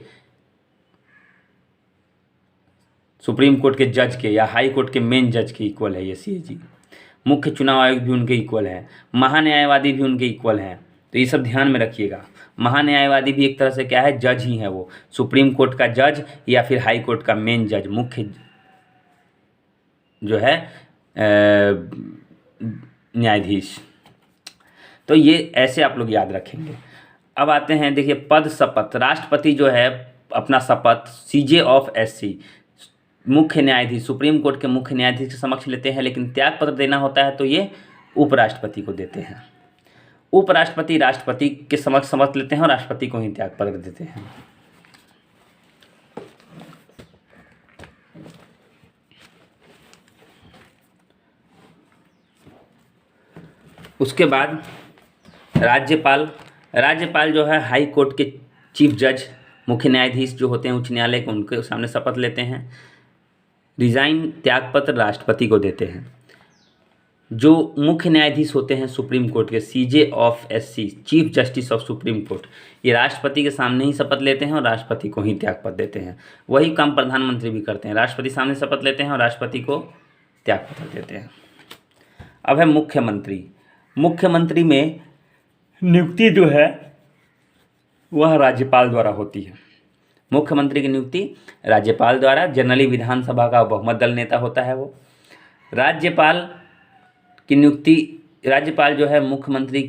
सुप्रीम कोर्ट के जज के या हाई कोर्ट के मेन जज के इक्वल है ये CAG। मुख्य चुनाव आयुक्त भी उनके इक्वल है, महान्यायवादी भी उनके इक्वल हैं। तो ये सब ध्यान में रखिएगा। महान्यायवादी भी एक तरह से क्या है, जज ही है। वो सुप्रीम कोर्ट का जज या फिर हाई कोर्ट का मेन जज, मुख्य जो है न्यायाधीश। तो ये ऐसे आप लोग याद रखेंगे। अब आते हैं, देखिए पद शपथ। राष्ट्रपति जो है अपना शपथ CJ ऑफ SC मुख्य न्यायाधीश, सुप्रीम कोर्ट के मुख्य न्यायाधीश के समक्ष लेते हैं, लेकिन त्याग पत्र देना होता है तो ये उपराष्ट्रपति को देते हैं। उपराष्ट्रपति राष्ट्रपति के समक्ष शपथ लेते हैं और राष्ट्रपति को ही त्याग पत्र देते हैं। उसके बाद राज्यपाल जो है हाई कोर्ट के चीफ जज, मुख्य न्यायाधीश जो होते हैं उच्च न्यायालय के, उनके सामने शपथ लेते हैं। रिजाइन त्यागपत्र राष्ट्रपति को देते हैं। जो मुख्य न्यायाधीश होते हैं सुप्रीम कोर्ट के, CJ of SC, chief justice of supreme court, ये राष्ट्रपति के सामने ही शपथ लेते हैं और राष्ट्रपति को ही त्यागपत्र देते हैं। वही काम प्रधानमंत्री भी करते हैं, राष्ट्रपति सामने शपथ लेते हैं और राष्ट्रपति को त्यागपत्र देते हैं। अब है मुख्यमंत्री। मुख्यमंत्री में नियुक्ति जो है वह राज्यपाल द्वारा होती है। मुख्यमंत्री की नियुक्ति राज्यपाल द्वारा, जनरली विधानसभा का बहुमत दल नेता होता है वो। राज्यपाल की नियुक्ति, राज्यपाल जो है मुख्यमंत्री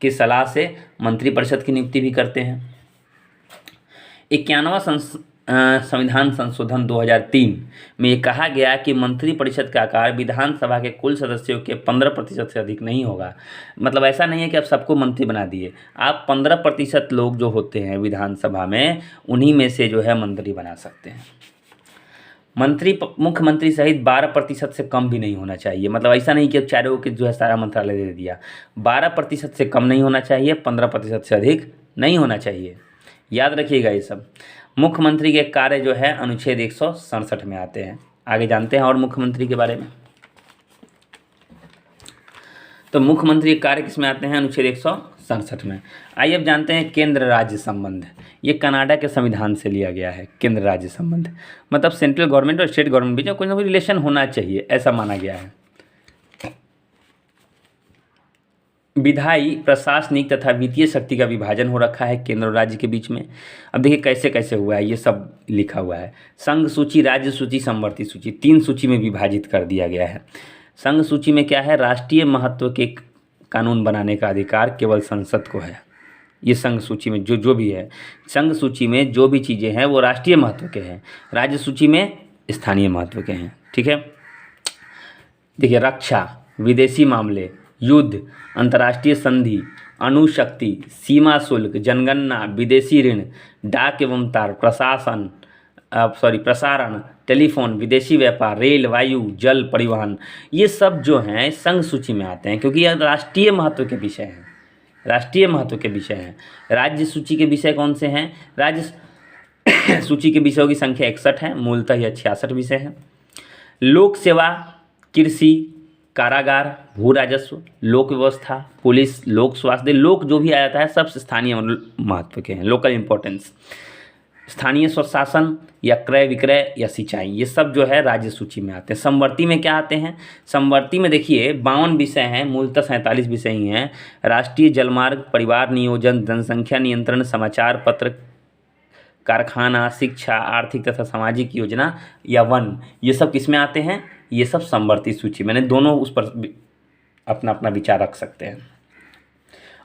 की सलाह से मंत्रिपरिषद की नियुक्ति भी करते हैं। 91वां संविधान संशोधन 2003 में ये कहा गया कि मंत्रिपरिषद का आकार विधानसभा के कुल सदस्यों के 15% से अधिक नहीं होगा। मतलब ऐसा नहीं है कि आप सबको मंत्री बना दिए, आप 15% लोग जो होते हैं विधानसभा में उन्हीं में से जो है मंत्री बना सकते हैं। मुख्यमंत्री सहित 12% से कम भी नहीं होना चाहिए। मतलब ऐसा नहीं कि चारों के जो है सारा मंत्रालय दे दिया, 12% से कम नहीं होना चाहिए, 15% से अधिक नहीं होना चाहिए। याद रखिएगा ये सब। मुख्यमंत्री के कार्य जो है अनुच्छेद 167 में आते हैं। आगे जानते हैं और मुख्यमंत्री के बारे में। तो मुख्यमंत्री के कार्य किसमें आते हैं? अनुच्छेद 167 में। आइए अब जानते हैं केंद्र राज्य संबंध। ये कनाडा के संविधान से लिया गया है। केंद्र राज्य संबंध मतलब सेंट्रल गवर्नमेंट और स्टेट गवर्नमेंट बीच में कोई ना कोई रिलेशन होना चाहिए, ऐसा माना गया है। विधायी, प्रशासनिक तथा वित्तीय शक्ति का विभाजन हो रखा है केंद्र और राज्य के बीच में। अब देखिए कैसे कैसे हुआ है, ये सब लिखा हुआ है। संघ सूची, राज्य सूची, समवर्ती सूची, 3 सूची में विभाजित कर दिया गया है। संघ सूची में क्या है? राष्ट्रीय महत्व के कानून बनाने का अधिकार केवल संसद को है। ये संघ सूची में जो भी है, संघ सूची में जो भी चीज़ें हैं वो राष्ट्रीय महत्व के हैं, राज्य सूची में स्थानीय महत्व के हैं। ठीक है। देखिए रक्षा, विदेशी मामले, युद्ध, अंतर्राष्ट्रीय संधि, अणुशक्ति, सीमा शुल्क, जनगणना, विदेशी ऋण, डाक एवं तार, प्रसारण, टेलीफोन, विदेशी व्यापार, रेल, वायु, जल परिवहन, ये सब जो हैं संघ सूची में आते हैं क्योंकि यह राष्ट्रीय महत्व के विषय हैं। राष्ट्रीय महत्व के विषय हैं। राज्य सूची के विषय कौन से हैं? राज्य सूची के विषयों की संख्या 61 है, मूलतः यह 66 विषय हैं। लोक सेवा, कृषि, कारागार, भू राजस्व, लोक व्यवस्था, पुलिस, लोक स्वास्थ्य, लोक जो भी आ जाता है सब स्थानीय महत्व के हैं, लोकल इम्पोर्टेंस। स्थानीय स्वशासन या क्रय विक्रय या सिंचाई, ये सब जो है राज्य सूची में आते हैं। समवर्ती में क्या आते हैं? समवर्ती में देखिए 52 विषय हैं, मूलतः 47 विषय ही हैं। राष्ट्रीय जलमार्ग, परिवार नियोजन, जनसंख्या नियंत्रण, समाचार पत्र, कारखाना, शिक्षा, आर्थिक तथा सामाजिक योजना या वन, ये सब किस में आते हैं? ये सब समवर्ती सूची। मैंने दोनों उस पर अपना अपना विचार रख सकते हैं।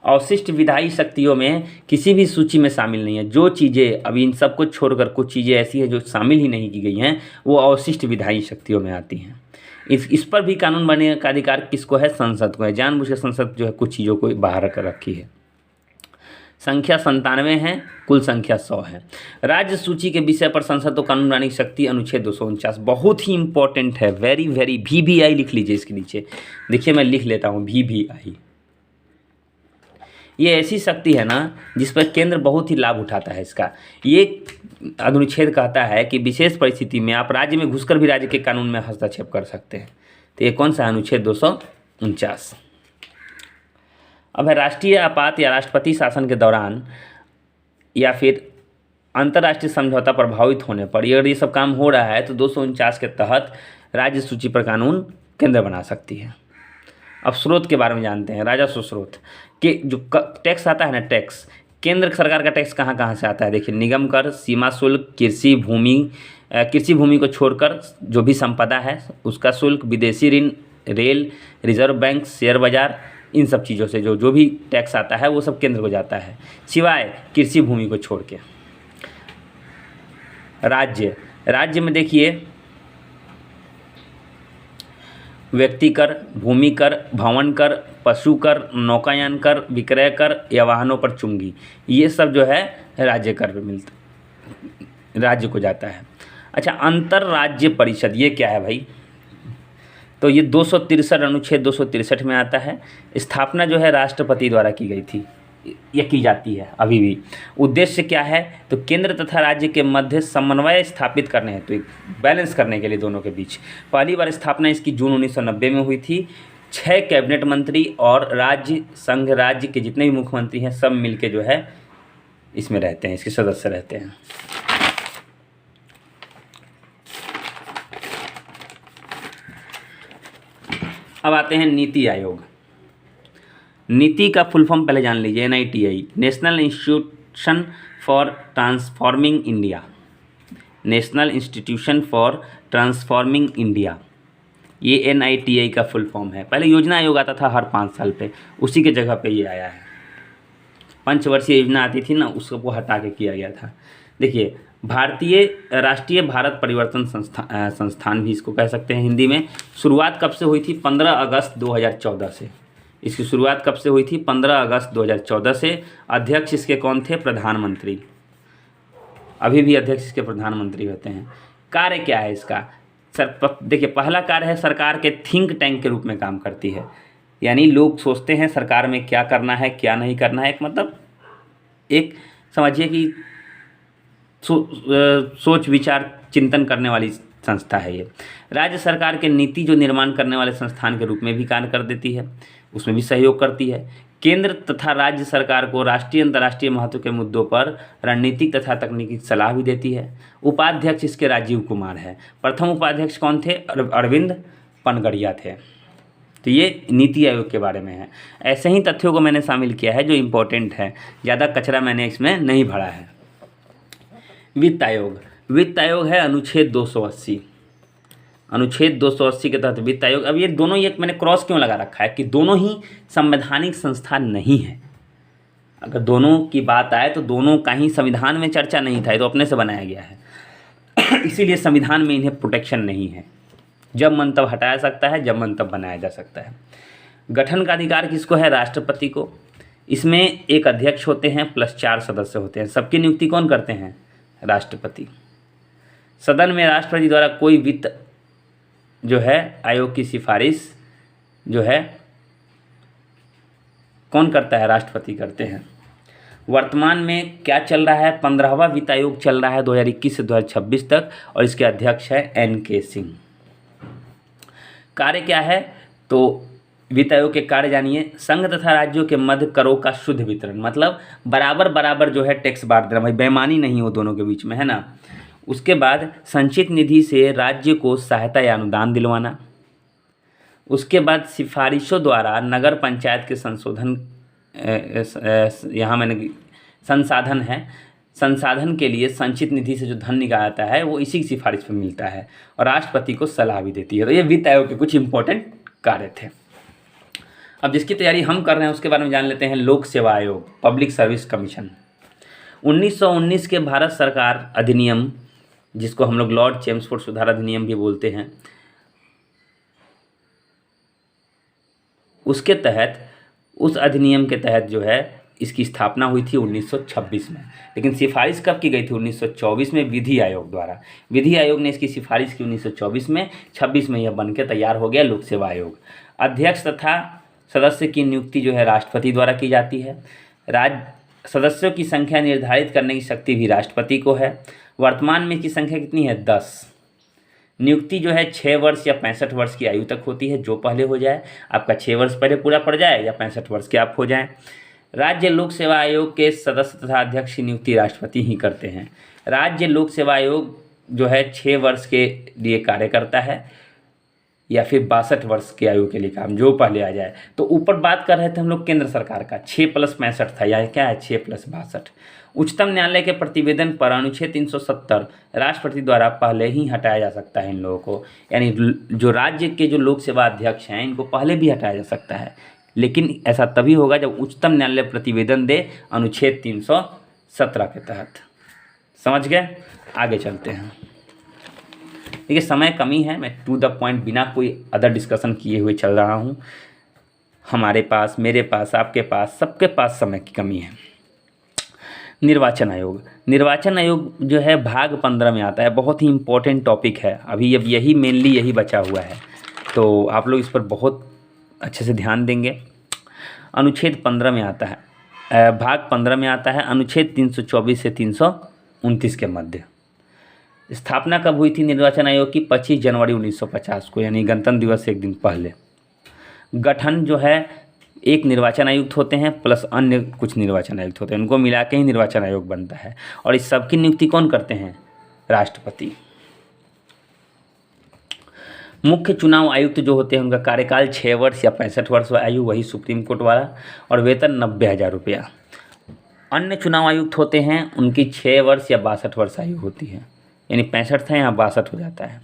अवशिष्ट विधायी शक्तियों में किसी भी सूची में शामिल नहीं है। जो चीज़ें अभी इन सब को छोड़कर कुछ चीज़ें ऐसी हैं जो शामिल ही नहीं की गई हैं, वो अवशिष्ट विधायी शक्तियों में आती हैं। इस पर भी कानून बनने का अधिकार किसको है? संसद को है। जानबूझकर संसद जो है कुछ चीज़ों को बाहर कर रखी है। संख्या 97 है, कुल संख्या 100 है। राज्य सूची के विषय पर संसद को कानून बनाने की शक्ति अनुच्छेद 249, बहुत ही इंपॉर्टेंट है, वेरी वेरी। VVI लिख लीजिए इसके नीचे। देखिए मैं लिख लेता हूँ VVI। ये ऐसी शक्ति है ना जिस पर केंद्र बहुत ही लाभ उठाता है इसका। ये अनुच्छेद कहता है कि विशेष परिस्थिति में आप राज्य में घुसकर भी राज्य के कानून में हस्तक्षेप कर सकते हैं। तो ये कौन सा है? अनुच्छेद 249। अब है राष्ट्रीय आपात या राष्ट्रपति शासन के दौरान या फिर अंतर्राष्ट्रीय समझौता प्रभावित होने पर अगर ये सब काम हो रहा है तो 249 के तहत राज्य सूची पर कानून केंद्र बना सकती है। अब स्रोत के बारे में जानते हैं। राजस्व स्रोत के जो टैक्स आता है ना, टैक्स केंद्र सरकार का टैक्स कहाँ कहाँ से आता है? देखिए निगम कर, सीमा शुल्क, कृषि भूमि को छोड़कर जो भी संपदा है उसका शुल्क, विदेशी ऋण, रेल, रिजर्व बैंक, शेयर बाजार, इन सब चीज़ों से जो भी टैक्स आता है वो सब केंद्र को जाता है, सिवाय कृषि भूमि को छोड़ के। राज्य में देखिए व्यक्ति कर, भूमि कर, भवन कर, पशु कर, नौकायान कर, विक्रय कर या वाहनों पर चुंगी, ये सब जो है राज्य कर मिलता, राज्य को जाता है। अच्छा, अंतर्राज्य परिषद ये क्या है भाई? तो ये 263 अनुच्छेद 263 में आता है। स्थापना जो है राष्ट्रपति द्वारा की गई थी, ये की जाती है अभी भी। उद्देश्य क्या है? तो केंद्र तथा राज्य के मध्य समन्वय स्थापित करने हेतु, तो बैलेंस करने के लिए दोनों के बीच। पहली बार स्थापना इसकी जून 1990 में हुई थी। 6 कैबिनेट मंत्री और राज्य संघ राज्य के जितने भी मुख्यमंत्री हैं सब मिलके जो है इसमें रहते हैं, इसके सदस्य रहते हैं। अब आते हैं नीति आयोग। नीति का फुल फॉर्म पहले जान लीजिए, NITI, national institution for transforming India. National institution for transforming India, ये NITI का फुल फॉर्म है। पहले योजना आयोग आता था हर 5 साल पे, उसी के जगह पे ये आया है। पंचवर्षीय योजना आती थी ना, उसको हटा के किया गया था। देखिए, भारतीय राष्ट्रीय भारत परिवर्तन संस्थान भी इसको कह सकते हैं हिंदी में। शुरुआत कब से हुई थी? 15 अगस्त 2014 से। इसकी शुरुआत कब से हुई थी? 15 अगस्त 2014 से। अध्यक्ष इसके कौन थे? प्रधानमंत्री। अभी भी अध्यक्ष इसके प्रधानमंत्री होते हैं। कार्य क्या है इसका? देखिए, पहला कार्य है सरकार के थिंक टैंक के रूप में काम करती है। यानी लोग सोचते हैं सरकार में क्या करना है क्या नहीं करना है, एक मतलब एक समझिए कि सोच विचार चिंतन करने वाली संस्था है ये। राज्य सरकार के नीति जो निर्माण करने वाले संस्थान के रूप में भी कार्य कर देती है, उसमें भी सहयोग करती है। केंद्र तथा राज्य सरकार को राष्ट्रीय अंतर्राष्ट्रीय महत्व के मुद्दों पर रणनीतिक तथा तकनीकी सलाह भी देती है। उपाध्यक्ष इसके राजीव कुमार है। प्रथम उपाध्यक्ष कौन थे? अरविंद पनगड़िया थे। तो ये नीति आयोग के बारे में है। ऐसे ही तथ्यों को मैंने शामिल किया है जो इम्पोर्टेंट है, ज़्यादा कचरा मैंने इसमें नहीं भरा है। वित्त आयोग। वित्त आयोग है अनुच्छेद 280। अनुच्छेद 280 के तहत वित्त आयोग। अब ये दोनों, ये मैंने क्रॉस क्यों लगा रखा है कि दोनों ही संवैधानिक संस्था नहीं है। अगर दोनों की बात आए तो दोनों का ही संविधान में चर्चा नहीं था, ये तो अपने से बनाया गया है। इसीलिए संविधान में इन्हें प्रोटेक्शन नहीं है। जब मन तब हटाया सकता है, जब मन तब बनाया जा सकता है। गठन का अधिकार किसको है? राष्ट्रपति को। इसमें एक अध्यक्ष होते हैं प्लस 4 सदस्य होते हैं। सबकी नियुक्ति कौन करते हैं? राष्ट्रपति। सदन में राष्ट्रपति द्वारा कोई वित्त जो है आयोग की सिफारिश जो है कौन करता है? राष्ट्रपति करते हैं। वर्तमान में क्या चल रहा है? 15वां वित्त आयोग चल रहा है 2021 से 2026 तक, और इसके अध्यक्ष है NK सिंह। कार्य क्या है? तो वित्त आयोग के कार्य जानिए। संघ तथा राज्यों के मध्य करों का शुद्ध वितरण, मतलब बराबर बराबर जो है टैक्स बांट देना, भाई बेईमानी नहीं हो दोनों के बीच में, है ना। उसके बाद संचित निधि से राज्य को सहायता या अनुदान दिलवाना। उसके बाद सिफारिशों द्वारा नगर पंचायत के संशोधन, यहाँ मैंने संसाधन है, संसाधन के लिए संचित निधि से जो धन निकालता है वो इसी की सिफारिश पर मिलता है, और राष्ट्रपति को सलाह भी देती है। तो ये वित्त आयोग के कुछ इंपॉर्टेंट कार्य थे। अब जिसकी तैयारी हम कर रहे हैं उसके बारे में जान लेते हैं। लोक सेवा आयोग, पब्लिक सर्विस कमीशन। 1919 के भारत सरकार अधिनियम, जिसको हम लोग लॉर्ड चेम्सफोर्ड सुधार अधिनियम भी बोलते हैं, उसके तहत, उस अधिनियम के तहत जो है इसकी स्थापना हुई थी 1926 में। लेकिन सिफारिश कब की गई थी? 1924 में विधि आयोग द्वारा। विधि आयोग ने इसकी सिफारिश की 1924 में, 26 में यह बन के तैयार हो गया लोक सेवा आयोग। अध्यक्ष तथा सदस्य की नियुक्ति जो है राष्ट्रपति द्वारा की जाती है। सदस्यों की संख्या निर्धारित करने की शक्ति भी राष्ट्रपति को है। वर्तमान में इसकी संख्या कितनी है? 10। नियुक्ति जो है 6 वर्ष या 65 वर्ष की आयु तक होती है, जो पहले हो जाए। आपका 6 वर्ष पहले पूरा पड़ जाए या 65 वर्ष के आप हो जाएं। राज्य लोक सेवा आयोग के सदस्य तथा अध्यक्ष की नियुक्ति राष्ट्रपति ही करते हैं। राज्य लोक सेवा आयोग जो है 6 वर्ष के लिए कार्य करता है, या फिर 62 वर्ष की आयु के लिए काम, जो पहले आ जाए। तो ऊपर बात कर रहे थे हम लोग केंद्र सरकार का, 6 + 65 था, या क्या है 6 + 62। उच्चतम न्यायालय के प्रतिवेदन पर अनुच्छेद 370 राष्ट्रपति द्वारा पहले ही हटाया जा सकता है इन लोगों को। यानी जो राज्य के जो लोक सेवा अध्यक्ष हैं इनको पहले भी हटाया जा सकता है, लेकिन ऐसा तभी होगा जब उच्चतम न्यायालय प्रतिवेदन दे अनुच्छेद 317 के तहत। समझ गए? आगे चलते हैं। देखिए, समय कमी है, मैं टू द पॉइंट बिना कोई अदर डिस्कशन किए हुए चल रहा हूँ। हमारे पास, मेरे पास, आपके पास, सबके पास समय की कमी है। निर्वाचन आयोग। निर्वाचन आयोग जो है भाग 15 में आता है, बहुत ही इम्पोर्टेंट टॉपिक है। अभी अब यही मेनली यही बचा हुआ है, तो आप लोग इस पर बहुत अच्छे से ध्यान देंगे। अनुच्छेद 15 में आता है, भाग 15 में आता है, अनुच्छेद 324 से 329 के मध्य। स्थापना कब हुई थी निर्वाचन आयोग की? 25 जनवरी 1950 को, यानी गणतंत्र दिवस से एक दिन पहले। गठन जो है एक निर्वाचन आयुक्त होते हैं प्लस अन्य कुछ निर्वाचन आयुक्त होते हैं, उनको मिला के ही निर्वाचन आयोग बनता है। और इस सब की नियुक्ति कौन करते हैं? राष्ट्रपति। मुख्य चुनाव आयुक्त जो होते हैं उनका कार्यकाल 6 वर्ष या 65 वर्ष आयु, वही सुप्रीम कोर्ट वाला, और वेतन 90,000 रुपया। अन्य चुनाव आयुक्त होते हैं उनकी 6 वर्ष या 62 वर्ष आयु होती है, यानी 65 था यहाँ 62 हो जाता है।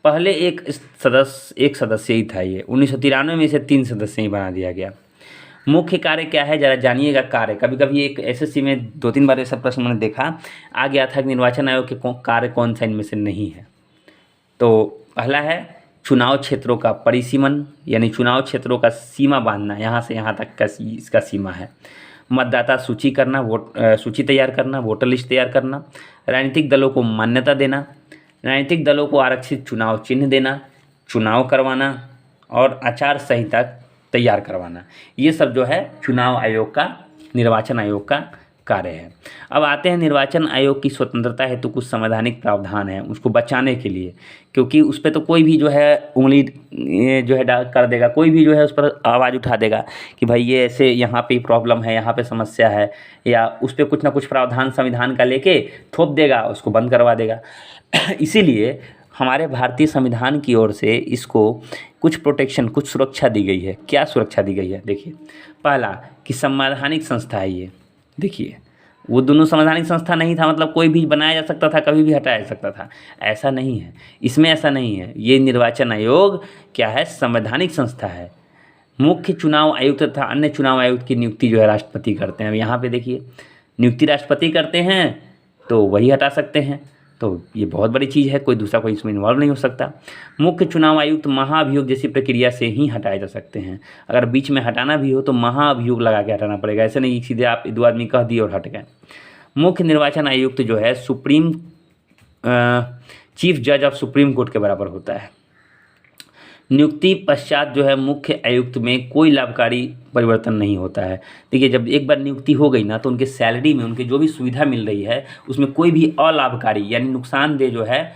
पहले एक सदस्य ही था, ये 1993 में इसे 3 सदस्य ही बना दिया गया। मुख्य कार्य क्या है जरा जानिएगा। कार्य कभी कभी एक एसएससी में 2-3 बार ऐसा प्रश्न मैंने देखा आ गया था कि निर्वाचन आयोग के कार्य कौन सा इनमें से नहीं है। तो पहला है चुनाव क्षेत्रों का परिसीमन, यानी चुनाव क्षेत्रों का सीमा बांधना, यहाँ से यहाँ तक का इसका सीमा है। मतदाता सूची करना, सूची तैयार करना, वोटर लिस्ट तैयार करना, राजनीतिक दलों को मान्यता देना, राजनीतिक दलों को आरक्षित चुनाव चिन्ह देना, चुनाव करवाना और आचार संहिता तैयार करवाना, ये सब जो है चुनाव आयोग का, निर्वाचन आयोग का कार्य है। अब आते हैं निर्वाचन आयोग की स्वतंत्रता हेतु तो कुछ संवैधानिक प्रावधान है उसको बचाने के लिए, क्योंकि उस पर तो कोई भी जो है उंगली जो है कर देगा, कोई भी जो है उस पर आवाज़ उठा देगा कि भाई ये ऐसे यहाँ पे प्रॉब्लम है, यहाँ पे समस्या है, या उस पर कुछ ना कुछ प्रावधान संविधान का लेके थोप देगा, उसको बंद करवा देगा। इसीलिए हमारे भारतीय संविधान की ओर से इसको कुछ प्रोटेक्शन, कुछ सुरक्षा दी गई है। क्या सुरक्षा दी गई है? देखिए, पहला कि संवैधानिक संस्था है ये। देखिए, वो दोनों संवैधानिक संस्था नहीं था, मतलब कोई भी बनाया जा सकता था, कभी भी हटाया जा सकता था, ऐसा नहीं है। इसमें ऐसा नहीं है। ये निर्वाचन आयोग क्या है? संवैधानिक संस्था है। मुख्य चुनाव आयुक्त तथा अन्य चुनाव आयुक्त की नियुक्ति जो है राष्ट्रपति करते हैं। अब यहाँ पे देखिए, नियुक्ति राष्ट्रपति करते हैं तो वही हटा सकते हैं, तो ये बहुत बड़ी चीज़ है, कोई दूसरा कोई इसमें इन्वॉल्व नहीं हो सकता। मुख्य चुनाव आयुक्त महाभियोग जैसी प्रक्रिया से ही हटाए जा सकते हैं। अगर बीच में हटाना भी हो तो महाभियोग लगा के हटाना पड़ेगा, ऐसे नहीं सीधे आप 2 आदमी कह दिए और हट गए। मुख्य निर्वाचन आयुक्त जो है चीफ जज ऑफ सुप्रीम कोर्ट के बराबर होता है। नियुक्ति पश्चात जो है मुख्य आयुक्त में कोई लाभकारी परिवर्तन नहीं होता है। देखिए, जब एक बार नियुक्ति हो गई ना तो उनके सैलरी में, उनके जो भी सुविधा मिल रही है उसमें कोई भी अलाभकारी यानी नुकसानदेह जो है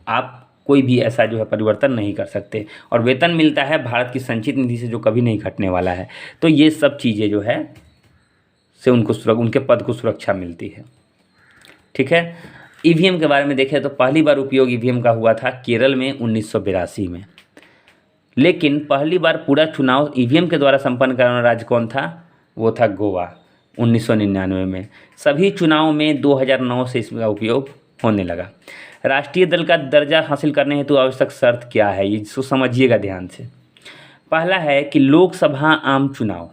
आप कोई भी ऐसा जो है परिवर्तन नहीं कर सकते। और वेतन मिलता है भारत की संचित निधि से, जो कभी नहीं घटने वाला है। तो ये सब चीज़ें जो है से उनके पद को सुरक्षा मिलती है। ठीक है। ईवीएम के बारे में देखें तो पहली बार उपयोग ईवीएम का हुआ था केरल में 1982 में, लेकिन पहली बार पूरा चुनाव ईवीएम के द्वारा संपन्न करने वाला राज्य कौन था? वो था गोवा 1999 में। सभी चुनाव में 2009 से इसका उपयोग होने लगा। राष्ट्रीय दल का दर्जा हासिल करने हेतु आवश्यक शर्त क्या है, ये इसको समझिएगा ध्यान से। पहला है कि लोकसभा आम चुनाव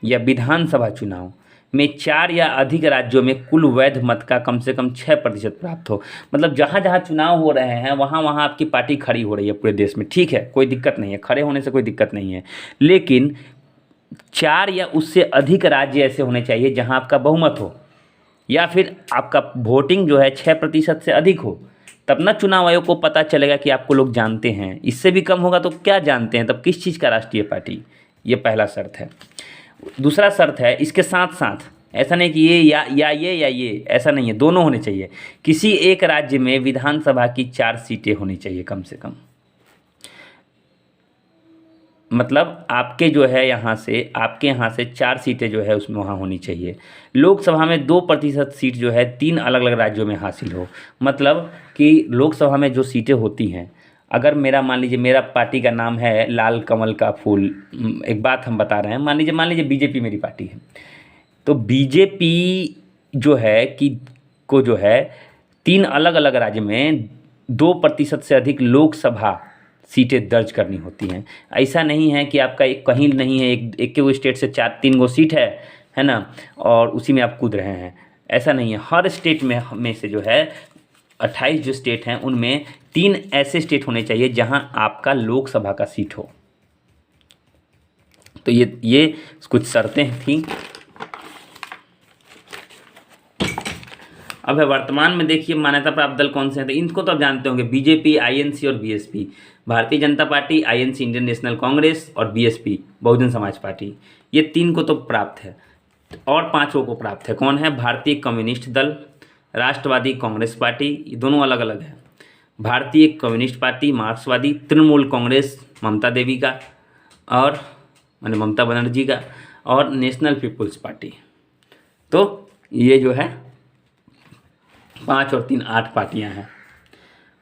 या विधानसभा चुनाव में 4 या अधिक राज्यों में कुल वैध मत का कम से कम 6% प्राप्त हो। मतलब जहाँ जहाँ चुनाव हो रहे हैं वहाँ वहाँ आपकी पार्टी खड़ी हो रही है पूरे देश में, ठीक है, कोई दिक्कत नहीं है, खड़े होने से कोई दिक्कत नहीं है, लेकिन 4 या उससे अधिक राज्य ऐसे होने चाहिए जहाँ आपका बहुमत हो, या फिर आपका वोटिंग जो है 6% से अधिक हो, तब ना चुनाव आयोग को पता चलेगा कि आपको लोग जानते हैं। इससे भी कम होगा तो क्या जानते हैं, तब किस चीज़ का राष्ट्रीय पार्टी? ये पहला शर्त है। दूसरा शर्त है, इसके साथ साथ ऐसा नहीं कि ये या ये ऐसा नहीं है, दोनों होने चाहिए। किसी एक राज्य में विधानसभा की 4 सीटें होनी चाहिए कम से कम। मतलब आपके जो है आपके यहाँ से 4 सीटें जो है उसमें वहाँ होनी चाहिए। लोकसभा में 2% सीट जो है 3 अलग अलग राज्यों में हासिल हो। मतलब कि लोकसभा में जो सीटें होती हैं, अगर मान लीजिए मेरा पार्टी का नाम है लाल कमल का फूल, एक बात हम बता रहे हैं, मान लीजिए बीजेपी मेरी पार्टी है, तो बीजेपी जो है को जो है 3 अलग अलग राज्य में 2% से अधिक लोकसभा सीटें दर्ज करनी होती हैं। ऐसा नहीं है कि आपका एक कहीं नहीं है, एक वो स्टेट से 3 गो सीट है ना, और उसी में आप कूद रहे हैं, ऐसा नहीं है। हर स्टेट में से जो है 28 जो स्टेट हैं उनमें 3 ऐसे स्टेट होने चाहिए जहां आपका लोकसभा का सीट हो। तो ये कुछ शर्तें थी। अब है वर्तमान में देखिए मान्यता प्राप्त दल कौन से हैं, तो इनको तो आप जानते होंगे, बीजेपी, आईएनसी और BSP. Bharatiya Janata party, INC Indian national Congress और बीएसपी बहुजन समाज पार्टी, ये 3 को तो प्राप्त है, और 5 को प्राप्त है। कौन है? भारतीय कम्युनिस्ट दल, राष्ट्रवादी कांग्रेस पार्टी, ये दोनों अलग अलग है। भारतीय कम्युनिस्ट पार्टी, मार्क्सवादी, तृणमूल कांग्रेस ममता देवी का और माने ममता बनर्जी का, और नेशनल पीपुल्स पार्टी। तो ये जो है 5 और 3 8 पार्टियां हैं।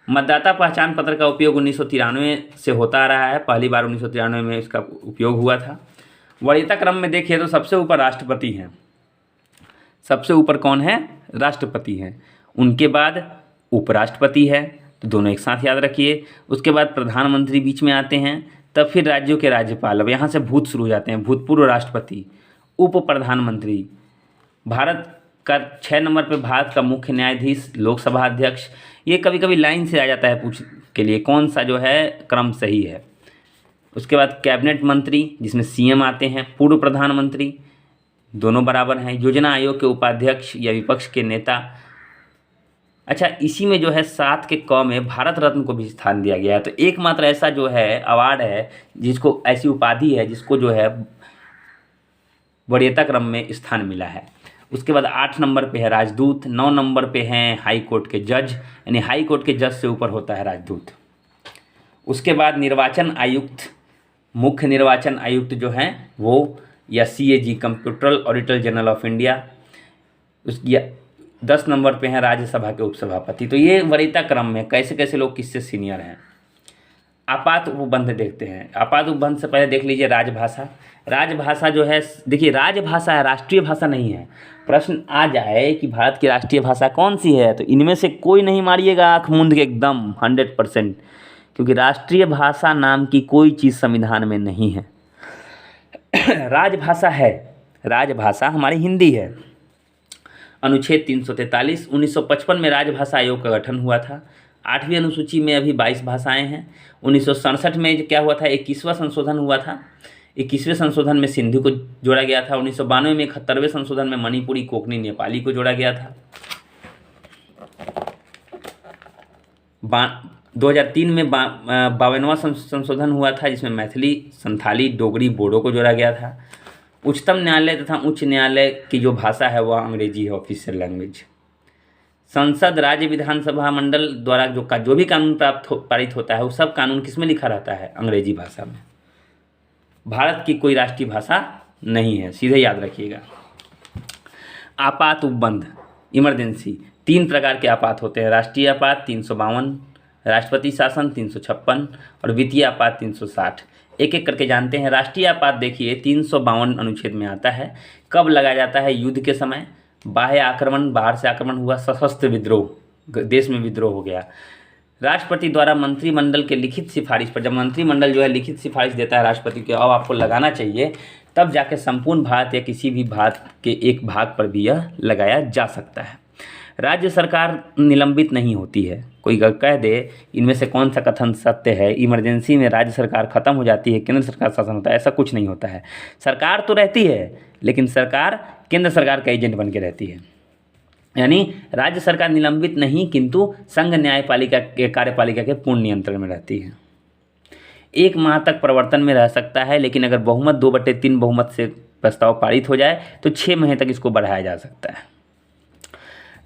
मतदाता पहचान पत्र का उपयोग 1993 से होता आ रहा है। पहली बार 1993 में इसका उपयोग हुआ था। वरीयता क्रम में देखिए तो सबसे ऊपर राष्ट्रपति हैं। सबसे ऊपर कौन है? राष्ट्रपति हैं। उनके बाद उपराष्ट्रपति है, तो दोनों एक साथ याद रखिए। उसके बाद प्रधानमंत्री बीच में आते हैं, तब फिर राज्यों के राज्यपाल। अब यहाँ से भूत शुरू हो जाते हैं, भूतपूर्व राष्ट्रपति, उप प्रधानमंत्री, भारत का 6 नंबर पे भारत का मुख्य न्यायाधीश, लोकसभा अध्यक्ष। ये कभी कभी लाइन से आ जाता है पूछ के लिए कौन सा जो है क्रम सही है। उसके बाद कैबिनेट मंत्री, जिसमें सीएम आते हैं, पूर्व प्रधानमंत्री, दोनों बराबर हैं, योजना आयोग के उपाध्यक्ष या विपक्ष के नेता। अच्छा, इसी में जो है 7 के क में भारत रत्न को भी स्थान दिया गया है। तो एकमात्र ऐसा जो है अवार्ड है जिसको, ऐसी उपाधि है जिसको जो है वरीयता क्रम में स्थान मिला है। उसके बाद 8 नंबर पे है राजदूत, 9 नंबर पे हैं हाई कोर्ट के जज, यानी हाई कोर्ट के जज से ऊपर होता है राजदूत। उसके बाद निर्वाचन आयुक्त, मुख्य निर्वाचन आयुक्त जो हैं वो, या CAG, comptroller auditor general of India. उसकी 10 नंबर पे हैं राज्यसभा के उपसभापति। तो ये वरीयता क्रम में कैसे कैसे लोग किससे सीनियर हैं। आपात उपबंध देखते हैं। आपात उपबंध से पहले देख लीजिए राजभाषा। राजभाषा जो है, देखिए राजभाषा है, राष्ट्रीय भाषा नहीं है। प्रश्न आ जाए कि भारत की राष्ट्रीय भाषा कौन सी है, तो इनमें से कोई नहीं मारिएगा आँख मूंद के एकदम 100%, क्योंकि राष्ट्रीय भाषा नाम की कोई चीज़ संविधान में नहीं है। राजभाषा है, राजभाषा हमारी हिंदी है। अनुच्छेद 343, 1955 में राजभाषा आयोग का गठन हुआ था। 8वीं अनुसूची में अभी 22 भाषाएं हैं। 1967 में क्या हुआ था, 21वां संशोधन हुआ था। 21वें संशोधन में सिंधी को जोड़ा गया था। 1992 में 71वें संशोधन में मणिपुरी, कोंकणी, नेपाली को जोड़ा गया था। 2003 में 52वां संशोधन हुआ था, जिसमें मैथिली, संथाली, डोगरी, बोडो को जोड़ा गया था। उच्चतम न्यायालय तथा उच्च न्यायालय की जो भाषा है वह अंग्रेजी है, ऑफिशियल लैंग्वेज। संसद, राज्य विधानसभा मंडल द्वारा जो भी कानून पारित होता है वो सब कानून किस में लिखा रहता है? अंग्रेजी भाषा में। भारत की कोई राष्ट्रीय भाषा नहीं है, सीधे याद रखिएगा। आपात उपबंध, इमरजेंसी, 3 प्रकार के आपात होते हैं। राष्ट्रीय आपात 352, राष्ट्रपति शासन 356 और वित्तीय आपात 360। एक एक करके जानते हैं। राष्ट्रीय आपात देखिए 352 अनुच्छेद में आता है। कब लगाया जाता है? युद्ध के समय, बाह्य आक्रमण, बाहर से आक्रमण हुआ, सशस्त्र विद्रोह, देश में विद्रोह हो गया। राष्ट्रपति द्वारा मंत्रिमंडल के लिखित सिफारिश पर, जब मंत्रिमंडल जो है लिखित सिफारिश देता है राष्ट्रपति को, अब आपको लगाना चाहिए, तब जाके संपूर्ण भारत या किसी भी भारत के एक भाग पर भी यह लगाया जा सकता है। राज्य सरकार निलंबित नहीं होती है। कोई अगर कह दे इनमें से कौन सा कथन सत्य है, इमरजेंसी में राज्य सरकार खत्म हो जाती है, केंद्र सरकार शासन होता है, ऐसा कुछ नहीं होता है। सरकार तो रहती है, लेकिन सरकार केंद्र सरकार का एजेंट बन के रहती है। यानी राज्य सरकार निलंबित नहीं, किंतु संघ न्यायपालिका के कार्यपालिका के पूर्ण नियंत्रण में रहती है। 1 माह तक प्रवर्तन में रह सकता है, लेकिन अगर बहुमत 2/3 बहुमत से प्रस्ताव पारित हो जाए तो 6 महीने तक इसको बढ़ाया जा सकता है।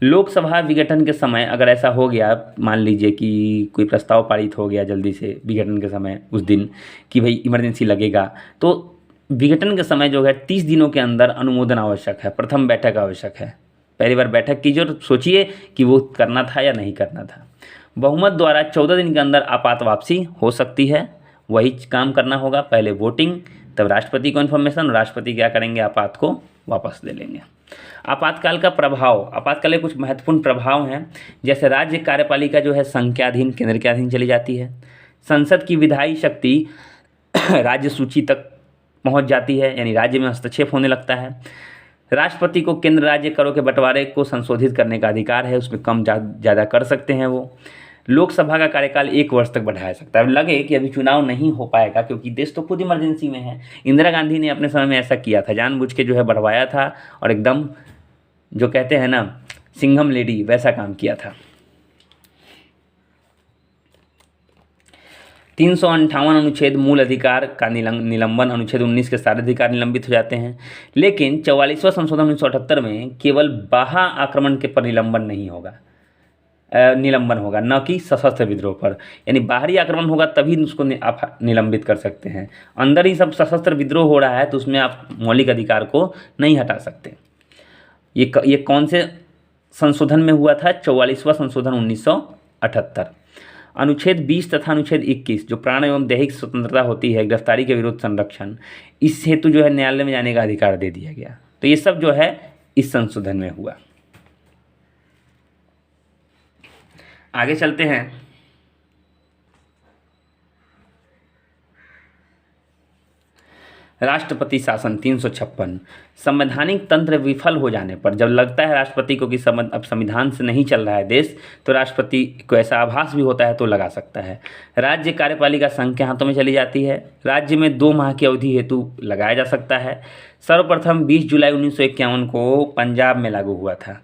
लोकसभा विघटन के समय अगर ऐसा हो गया, मान लीजिए कि कोई प्रस्ताव पारित हो गया जल्दी से विघटन के समय उस दिन कि भाई इमरजेंसी लगेगा, तो विघटन के समय जो है 30 दिनों के अंदर अनुमोदन आवश्यक है, प्रथम बैठक आवश्यक है। पहली बार बैठक कीजिए और सोचिए कि वो करना था या नहीं करना था। बहुमत द्वारा 14 दिन के अंदर आपात वापसी हो सकती है। वही काम करना होगा, पहले वोटिंग, तब राष्ट्रपति को इन्फॉर्मेशन, राष्ट्रपति क्या करेंगे, आपात को वापस ले लेंगे। आपातकाल का प्रभाव, आपातकाल के कुछ महत्वपूर्ण प्रभाव हैं, जैसे राज्य कार्यपालिका जो है संघ के अधीन, केंद्र के अधीन चली जाती है। संसद की विधायी शक्ति राज्य सूची तक पहुंच जाती है, यानी राज्य में हस्तक्षेप होने लगता है। राष्ट्रपति को केंद्र राज्य करों के बंटवारे को संशोधित करने का अधिकार है, उसमें कम ज़्यादा कर सकते हैं वो। लोकसभा का कार्यकाल 1 वर्ष तक बढ़ाया सकता है। लगे कि अभी चुनाव नहीं हो पाएगा क्योंकि देश तो खुद इमरजेंसी में है। इंदिरा गांधी ने अपने समय में ऐसा किया था, जानबूझ के जो है बढ़वाया था और एकदम जो कहते हैं ना सिंघम लेडी, वैसा काम किया था। 358 अनुच्छेद मूल अधिकार का निलंबन, अनुच्छेद 19 के सारे अधिकार निलंबित हो जाते हैं। लेकिन 44वां संशोधन 1978 में केवल बाह्य आक्रमण के पर निलंबन नहीं होगा। निलंबन होगा, न कि सशस्त्र विद्रोह पर। यानी बाहरी आक्रमण होगा तभी उसको आप निलंबित कर सकते हैं। अंदर ही सब सशस्त्र विद्रोह हो रहा है तो उसमें आप मौलिक अधिकार को नहीं हटा सकते। ये कौन से संशोधन में हुआ था? 44वां संशोधन 1978। अनुच्छेद 20 तथा अनुच्छेद 21 जो प्राण एवं दैहिक स्वतंत्रता होती है, गिरफ्तारी के विरुद्ध संरक्षण, इस हेतु जो है न्यायालय में जाने का अधिकार दे दिया गया। तो ये सब जो है इस संशोधन में हुआ। आगे चलते हैं। राष्ट्रपति शासन 356। संवैधानिक तंत्र विफल हो जाने पर, जब लगता है राष्ट्रपति को कि अब संविधान से नहीं चल रहा है देश, तो राष्ट्रपति को ऐसा आभास भी होता है तो लगा सकता है। राज्य कार्यपालिका संघ के हाथों में चली जाती है। राज्य में 2 माह की अवधि हेतु लगाया जा सकता है। सर्वप्रथम 20 जुलाई 1951 को पंजाब में लागू हुआ था।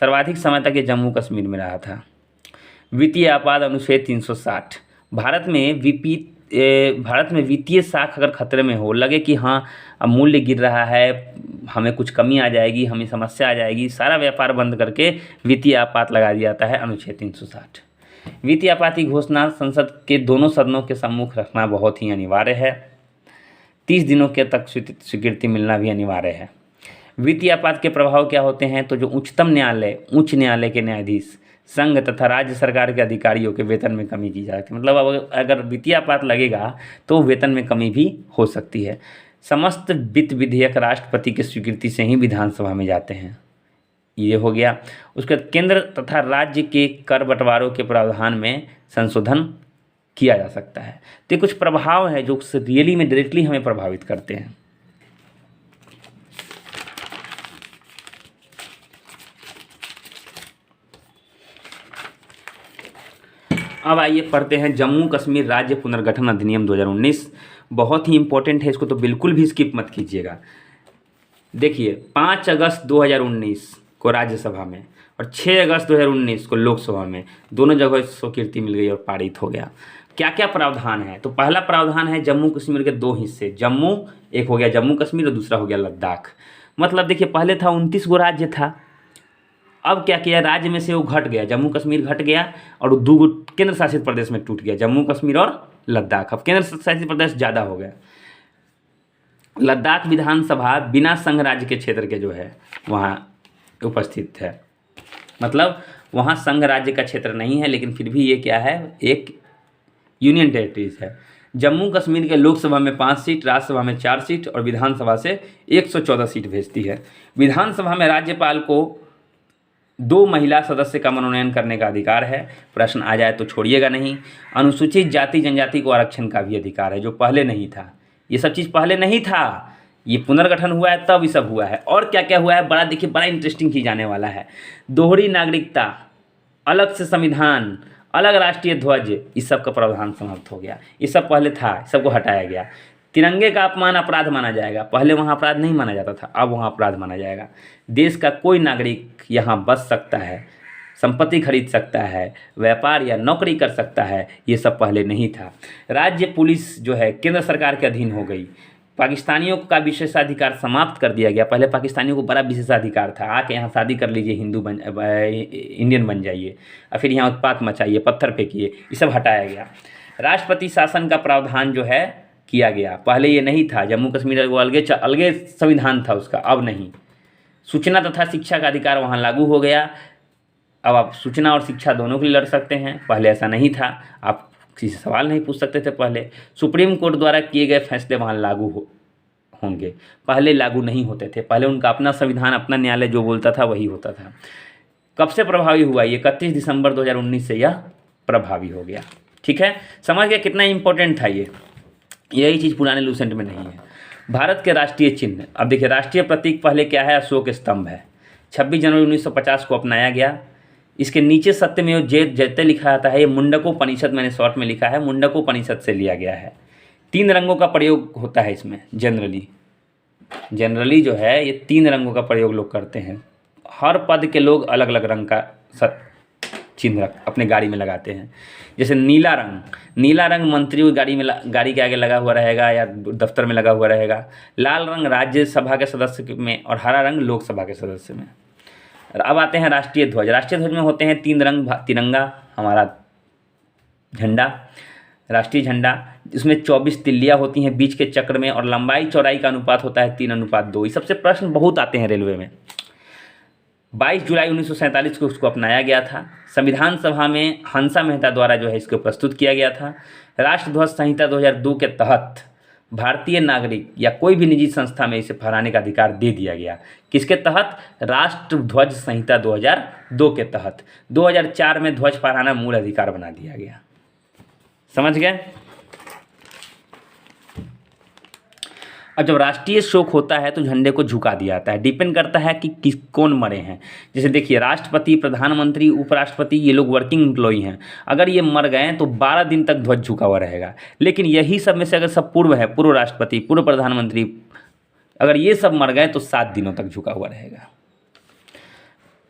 सर्वाधिक समय तक ये जम्मू कश्मीर में रहा था। वित्तीय आपात अनुच्छेद 360। भारत में वित्तीय साख अगर खतरे में हो, लगे कि हाँ अब मूल्य गिर रहा है, हमें कुछ कमी आ जाएगी, हमें समस्या आ जाएगी, सारा व्यापार बंद करके वित्तीय आपात लगा दिया जाता है अनुच्छेद 360। वित्तीय आपात की घोषणा संसद के दोनों सदनों के सम्मुख रखना बहुत ही अनिवार्य है। 30 दिनों के तक स्वीकृति मिलना भी अनिवार्य है। वित्तीय आपात के प्रभाव क्या होते हैं? तो जो उच्च न्यायालय के न्यायाधीश, संघ तथा राज्य सरकार के अधिकारियों के वेतन में कमी की जाती है। मतलब अगर वित्तीय आपात लगेगा तो वेतन में कमी भी हो सकती है। समस्त वित्त विधेयक राष्ट्रपति की स्वीकृति से ही विधानसभा में जाते हैं। ये हो गया। उसके बाद केंद्र तथा राज्य के कर बंटवारों के प्रावधान में संशोधन किया जा सकता है। तो ये कुछ प्रभाव है जो रियली में डायरेक्टली हमें प्रभावित करते हैं। अब आइए पढ़ते हैं जम्मू कश्मीर राज्य पुनर्गठन अधिनियम 2019। बहुत ही इंपॉर्टेंट है, इसको तो बिल्कुल भी स्किप मत कीजिएगा। देखिए 5 अगस्त 2019 को राज्यसभा में और 6 अगस्त 2019 को लोकसभा में दोनों जगह स्वीकृति मिल गई और पारित हो गया। क्या क्या प्रावधान है? तो पहला प्रावधान है जम्मू कश्मीर के 2 हिस्से, एक हो गया जम्मू कश्मीर और दूसरा हो गया लद्दाख। मतलब देखिए पहले था 29 गो राज्य था, अब क्या किया, राज्य में से वो घट गया, जम्मू कश्मीर घट गया और 2 केंद्र शासित प्रदेश में टूट गया, जम्मू कश्मीर और लद्दाख। अब केंद्र शासित प्रदेश ज़्यादा हो गया। लद्दाख विधानसभा बिना संघ राज्य के क्षेत्र के जो है वहाँ उपस्थित है। मतलब वहाँ संघ राज्य का क्षेत्र नहीं है, लेकिन फिर भी ये क्या है, एक यूनियन टेरिटरीज है। जम्मू कश्मीर के लोकसभा में 5 सीट, राज्यसभा में 4 सीट और विधानसभा से 114 सीट भेजती है। विधानसभा में राज्यपाल को 2 महिला सदस्य का मनोनयन करने का अधिकार है। प्रश्न आ जाए तो छोड़िएगा नहीं। अनुसूचित जाति जनजाति को आरक्षण का भी अधिकार है, जो पहले नहीं था। ये सब चीज़ पहले नहीं था, ये पुनर्गठन हुआ है तब ये सब हुआ है। और क्या क्या हुआ है, बड़ा देखिए, बड़ा इंटरेस्टिंग चीज़ आने वाला है। दोहरी नागरिकता, अलग से संविधान, अलग राष्ट्रीय ध्वज, इस सब का प्रावधान समाप्त हो गया। ये सब पहले था, सबको हटाया गया। तिरंगे का अपमान अपराध माना जाएगा, पहले वहाँ अपराध नहीं माना जाता था, अब वहाँ अपराध माना जाएगा। देश का कोई नागरिक यहाँ बस सकता है, संपत्ति खरीद सकता है, व्यापार या नौकरी कर सकता है, ये सब पहले नहीं था। राज्य पुलिस जो है केंद्र सरकार के अधीन हो गई। पाकिस्तानियों का विशेषाधिकार समाप्त कर दिया गया। पहले पाकिस्तानियों को बड़ा विशेषाधिकार था, आके यहाँ शादी कर लीजिए, इंडियन बन जाइए और फिर यहाँ उत्पात मचाइए, पत्थर फेंकिए, ये सब हटाया गया। राष्ट्रपति शासन का प्रावधान जो है किया गया, पहले ये नहीं था। जम्मू कश्मीर को अलगे संविधान था उसका, अब नहीं। सूचना तथा शिक्षा का अधिकार वहाँ लागू हो गया। अब आप सूचना और शिक्षा दोनों के लिए लड़ सकते हैं, पहले ऐसा नहीं था। आप किसी से सवाल नहीं पूछ सकते थे पहले। सुप्रीम कोर्ट द्वारा किए गए फैसले वहाँ लागू होंगे, पहले लागू नहीं होते थे। पहले उनका अपना संविधान, अपना न्यायालय जो बोलता था वही होता था। कब से प्रभावी हुआ? ये 31 दिसंबर 2019 से यह प्रभावी हो गया। ठीक है, समझ गया कितना इंपॉर्टेंट था ये। यही चीज़ पुराने लूसेंट में नहीं है। भारत के राष्ट्रीय चिन्ह, अब देखिए राष्ट्रीय प्रतीक पहले क्या है, अशोक स्तंभ है। 26 जनवरी 1950 को अपनाया गया। इसके नीचे सत्यमेव जयते लिखा जाता है, ये मुंडकोपनिषद, मैंने शॉर्ट में लिखा है, मुंडकोपनिषद से लिया गया है। 3 रंगों का प्रयोग होता है इसमें जनरली जो है ये 3 रंगों का प्रयोग लोग करते हैं। हर पद के लोग अलग अलग रंग का चिन्ह अपने गाड़ी में लगाते हैं। जैसे नीला रंग मंत्रियों की गाड़ी के आगे लगा हुआ रहेगा या दफ्तर में लगा हुआ रहेगा। लाल रंग राज्यसभा के सदस्य में और हरा रंग लोकसभा के सदस्य में। अब आते हैं राष्ट्रीय ध्वज। राष्ट्रीय ध्वज में होते हैं 3 रंग, तिरंगा हमारा झंडा, राष्ट्रीय झंडा, इसमें 24 तिल्लियाँ होती हैं बीच के चक्र में, और लंबाई चौड़ाई का अनुपात होता है 3:2। ये सबसे प्रश्न बहुत आते हैं रेलवे में। 22 जुलाई 1947 को उसको अपनाया गया था। संविधान सभा में हंसा मेहता द्वारा जो है इसको प्रस्तुत किया गया था। राष्ट्रध्वज संहिता 2002 के तहत भारतीय नागरिक या कोई भी निजी संस्था में इसे फहराने का अधिकार दे दिया गया। किसके तहत? राष्ट्रध्वज संहिता 2002 के तहत। 2004 में ध्वज फहराना मूल अधिकार बना दिया गया। समझ गए? अब जब राष्ट्रीय शोक होता है तो झंडे को झुका दिया जाता है। डिपेंड करता है कि किस कौन मरे हैं। जैसे देखिए, राष्ट्रपति, प्रधानमंत्री, उपराष्ट्रपति, ये लोग वर्किंग एम्प्लॉई हैं। अगर ये मर गए तो 12 दिन तक ध्वज झुका हुआ रहेगा। लेकिन यही सब में से अगर सब पूर्व है, पूर्व राष्ट्रपति, पूर्व प्रधानमंत्री, अगर ये सब मर गए तो 7 दिनों तक झुका हुआ रहेगा।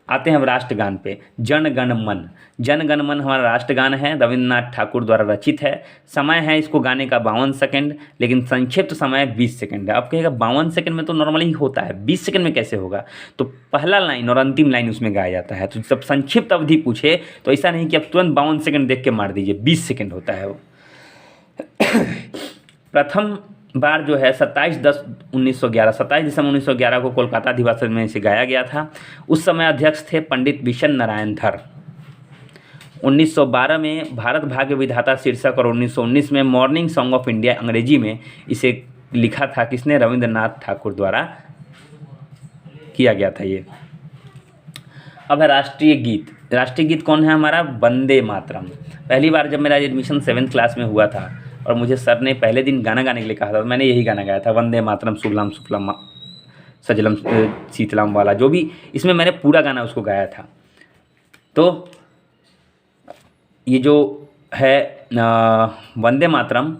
आते हैं अब राष्ट्रगान पे। जन गण मन। जन गण मन हमारा राष्ट्रगान है, रविंद्रनाथ ठाकुर द्वारा रचित है। समय है इसको गाने का 52 सेकंड, लेकिन संक्षिप्त समय 20 सेकंड है। अब कहेगा 52 सेकंड में तो नॉर्मली होता है, 20 सेकंड में कैसे होगा? तो पहला लाइन और अंतिम लाइन उसमें गाया जाता है। तो जब संक्षिप्त अवधि पूछे तो ऐसा नहीं कि अब तुरंत 52 सेकंड देख के मार दीजिए, 20 सेकंड होता है वो। प्रथम बार जो है 27 दिसंबर 1911 को कोलकाता अधिवेशन में इसे गाया गया था। उस समय अध्यक्ष थे पंडित बिशन नारायण धर। 1912 में भारत भाग्य विधाता शीर्षक और 1919 में मॉर्निंग सॉन्ग ऑफ इंडिया अंग्रेजी में इसे लिखा था। किसने? रविंद्रनाथ ठाकुर द्वारा किया गया था ये। अब है राष्ट्रीय गीत। राष्ट्रीय गीत कौन है हमारा? वंदे मातरम। पहली बार जब मेरा एडमिशन 7th क्लास में हुआ था और मुझे सर ने पहले दिन गाना गाने के लिए कहा था, तो मैंने यही गाना गाया था, वंदे मातरम सुफलाम सुफलाम सजलम शीतलाम वाला, जो भी इसमें मैंने पूरा गाना उसको गाया था। तो ये जो है वंदे मातरम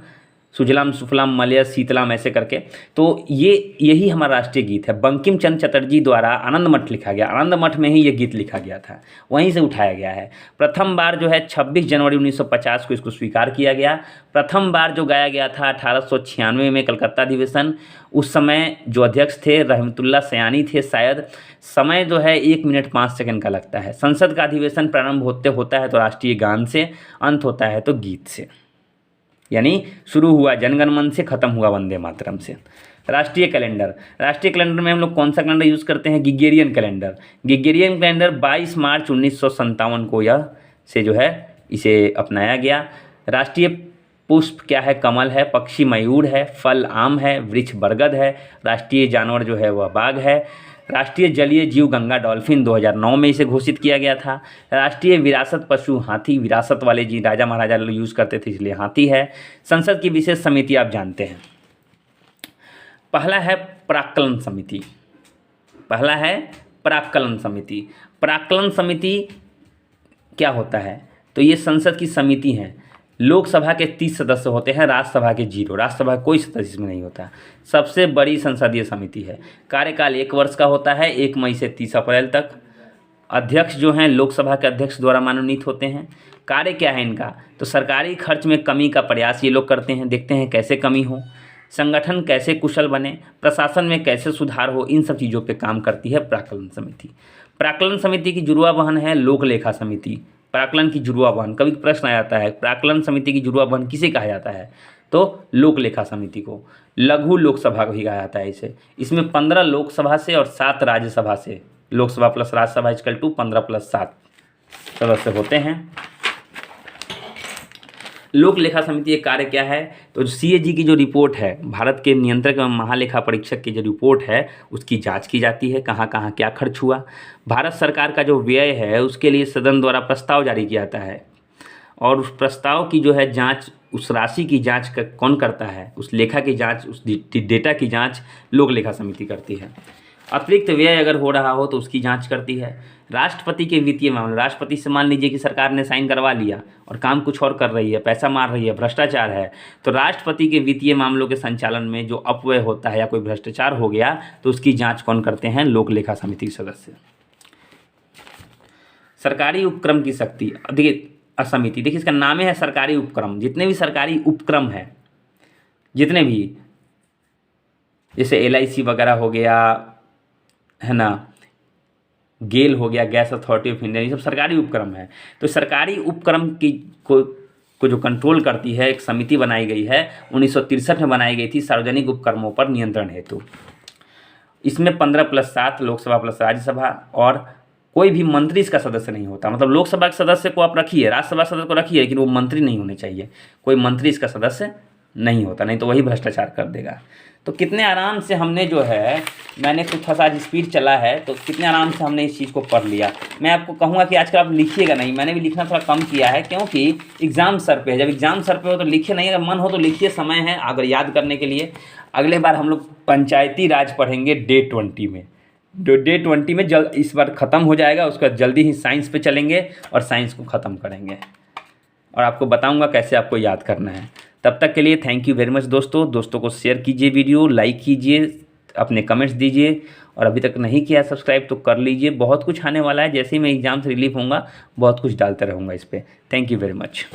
सुजलाम सुफलाम मलय शीतलाम ऐसे करके, तो यही हमारा राष्ट्रीय गीत है। बंकिम चंद्र चटर्जी द्वारा आनंद मठ लिखा गया, आनंद मठ में ही ये गीत लिखा गया था, वहीं से उठाया गया है। प्रथम बार जो है 26 जनवरी 1950 को इसको स्वीकार किया गया। प्रथम बार जो गाया गया था 1896 में कलकत्ता अधिवेशन। उस समय जो अध्यक्ष थे रहमतुल्लाह सयानी थे शायद। समय जो है 1 मिनट 5 सेकंड का लगता है। संसद का अधिवेशन प्रारंभ होता है तो राष्ट्रीय गान से, अंत होता है तो गीत से। यानी शुरू हुआ जनगण मन से, खत्म हुआ वंदे मातरम से। राष्ट्रीय कैलेंडर। राष्ट्रीय कैलेंडर में हम लोग कौन सा कैलेंडर यूज़ करते हैं? Gregorian calendar. ग्रिगोरियन कैलेंडर 22 मार्च 1957 को यह से जो है इसे अपनाया गया। राष्ट्रीय पुष्प क्या है? कमल है। पक्षी मयूर है। फल आम है। वृक्ष बरगद है। राष्ट्रीय जानवर जो है वह बाघ है। राष्ट्रीय जलीय जीव गंगा डॉल्फिन 2009 में इसे घोषित किया गया था। राष्ट्रीय विरासत पशु हाथी, विरासत वाले जी राजा महाराजा यूज़ करते थे इसलिए हाथी है। संसद की विशेष समिति आप जानते हैं। पहला है प्राक्कलन समिति। पहला है प्राक्कलन समिति। प्राक्कलन समिति क्या होता है? तो ये संसद की समिति है। लोकसभा के 30 सदस्य होते हैं, राज्यसभा के 0। राज्यसभा कोई सदस्य इसमें नहीं होता। सबसे बड़ी संसदीय समिति है। कार्यकाल 1 वर्ष का होता है, 1 मई से 30 अप्रैल तक। अध्यक्ष जो हैं लोकसभा के अध्यक्ष द्वारा मनोनीत होते हैं। कार्य क्या है इनका? तो सरकारी खर्च में कमी का प्रयास ये लोग करते हैं, देखते हैं कैसे कमी हो, संगठन कैसे कुशल बने, प्रशासन में कैसे सुधार हो, इन सब चीज़ों पर काम करती है प्राक्कलन समिति। प्राक्कलन समिति की जुड़वा बहन है लोक लेखा समिति। प्राक्कलन की जुड़वा बहन, कभी प्रश्न आ जाता है प्राक्कलन समिति की जुड़वा बहन किसे कहा जाता है? तो लोक लेखा समिति को। लघु लोकसभा को ही कहा जाता है इसे। इसमें 15 लोकसभा से और 7 राज्यसभा से, Lok Sabha plus Rajya Sabha equal to 15 + 7 सदस्य होते हैं। लोक लेखा समिति का कार्य क्या है? तो CAG की जो रिपोर्ट है, भारत के नियंत्रक एवं महालेखा परीक्षक की जो रिपोर्ट है उसकी जांच की जाती है, कहाँ कहाँ क्या खर्च हुआ। भारत सरकार का जो व्यय है उसके लिए सदन द्वारा प्रस्ताव जारी किया जाता है, और उस प्रस्ताव की जो है जांच, उस राशि की जांच कौन करता है? उस लेखा की जांच, उस डेटा की जांच लोक लेखा समिति करती है। अतिरिक्त व्यय अगर हो रहा हो तो उसकी जांच करती है। राष्ट्रपति के वित्तीय मामले, राष्ट्रपति से मान लीजिए कि सरकार ने साइन करवा लिया और काम कुछ और कर रही है, पैसा मार रही है, भ्रष्टाचार है, तो राष्ट्रपति के वित्तीय मामलों के संचालन में जो अपव्यय होता है या कोई भ्रष्टाचार हो गया तो उसकी जांच कौन करते हैं? लोक लेखा समिति के सदस्य। सरकारी उपक्रम की शक्ति। देखिए समिति, देखिए इसका नाम है सरकारी उपक्रम। जितने भी सरकारी उपक्रम है, जितने भी, जैसे LIC वगैरह हो गया है ना, गेल हो गया, गैस अथॉरिटी ऑफ इंडिया, ये सब सरकारी उपक्रम है। तो सरकारी उपक्रम की को जो कंट्रोल करती है, एक समिति बनाई गई है, 1963 में बनाई गई थी, सार्वजनिक उपक्रमों पर नियंत्रण हेतु। इसमें 15+7 लोकसभा प्लस राज्यसभा, और कोई भी मंत्री इसका सदस्य नहीं होता। मतलब लोकसभा के सदस्य को आप रखिए, राज्यसभा सदस्य को रखिए, लेकिन वो मंत्री नहीं होने चाहिए। कोई मंत्री इसका सदस्य नहीं होता, नहीं तो वही भ्रष्टाचार कर देगा। तो कितने आराम से हमने जो है, मैंने तो थोड़ा सा आज स्पीड चला है, तो कितने आराम से हमने इस चीज़ को पढ़ लिया। मैं आपको कहूँगा कि आजकल आप लिखिएगा नहीं, मैंने भी लिखना थोड़ा कम किया है, क्योंकि एग्ज़ाम सर पे है। जब एग्ज़ाम सर पे हो तो लिखिए नहीं, अगर मन हो तो लिखिए, समय है अगर याद करने के लिए। अगले बार हम लोग पंचायती राज पढ़ेंगे डे 20 में। डे 20 में जल्द इस बार ख़त्म हो जाएगा, उसके बाद जल्दी ही साइंस पे चलेंगे और साइंस को ख़त्म करेंगे, और आपको बताऊंगा कैसे आपको याद करना है। तब तक के लिए थैंक यू वेरी मच दोस्तों को शेयर कीजिए, वीडियो लाइक कीजिए, अपने कमेंट्स दीजिए, और अभी तक नहीं किया सब्सक्राइब तो कर लीजिए। बहुत कुछ आने वाला है, जैसे ही मैं एग्ज़ाम से रिलीफ होऊंगा बहुत कुछ डालते रहूँगा इस पर। Thank you very much.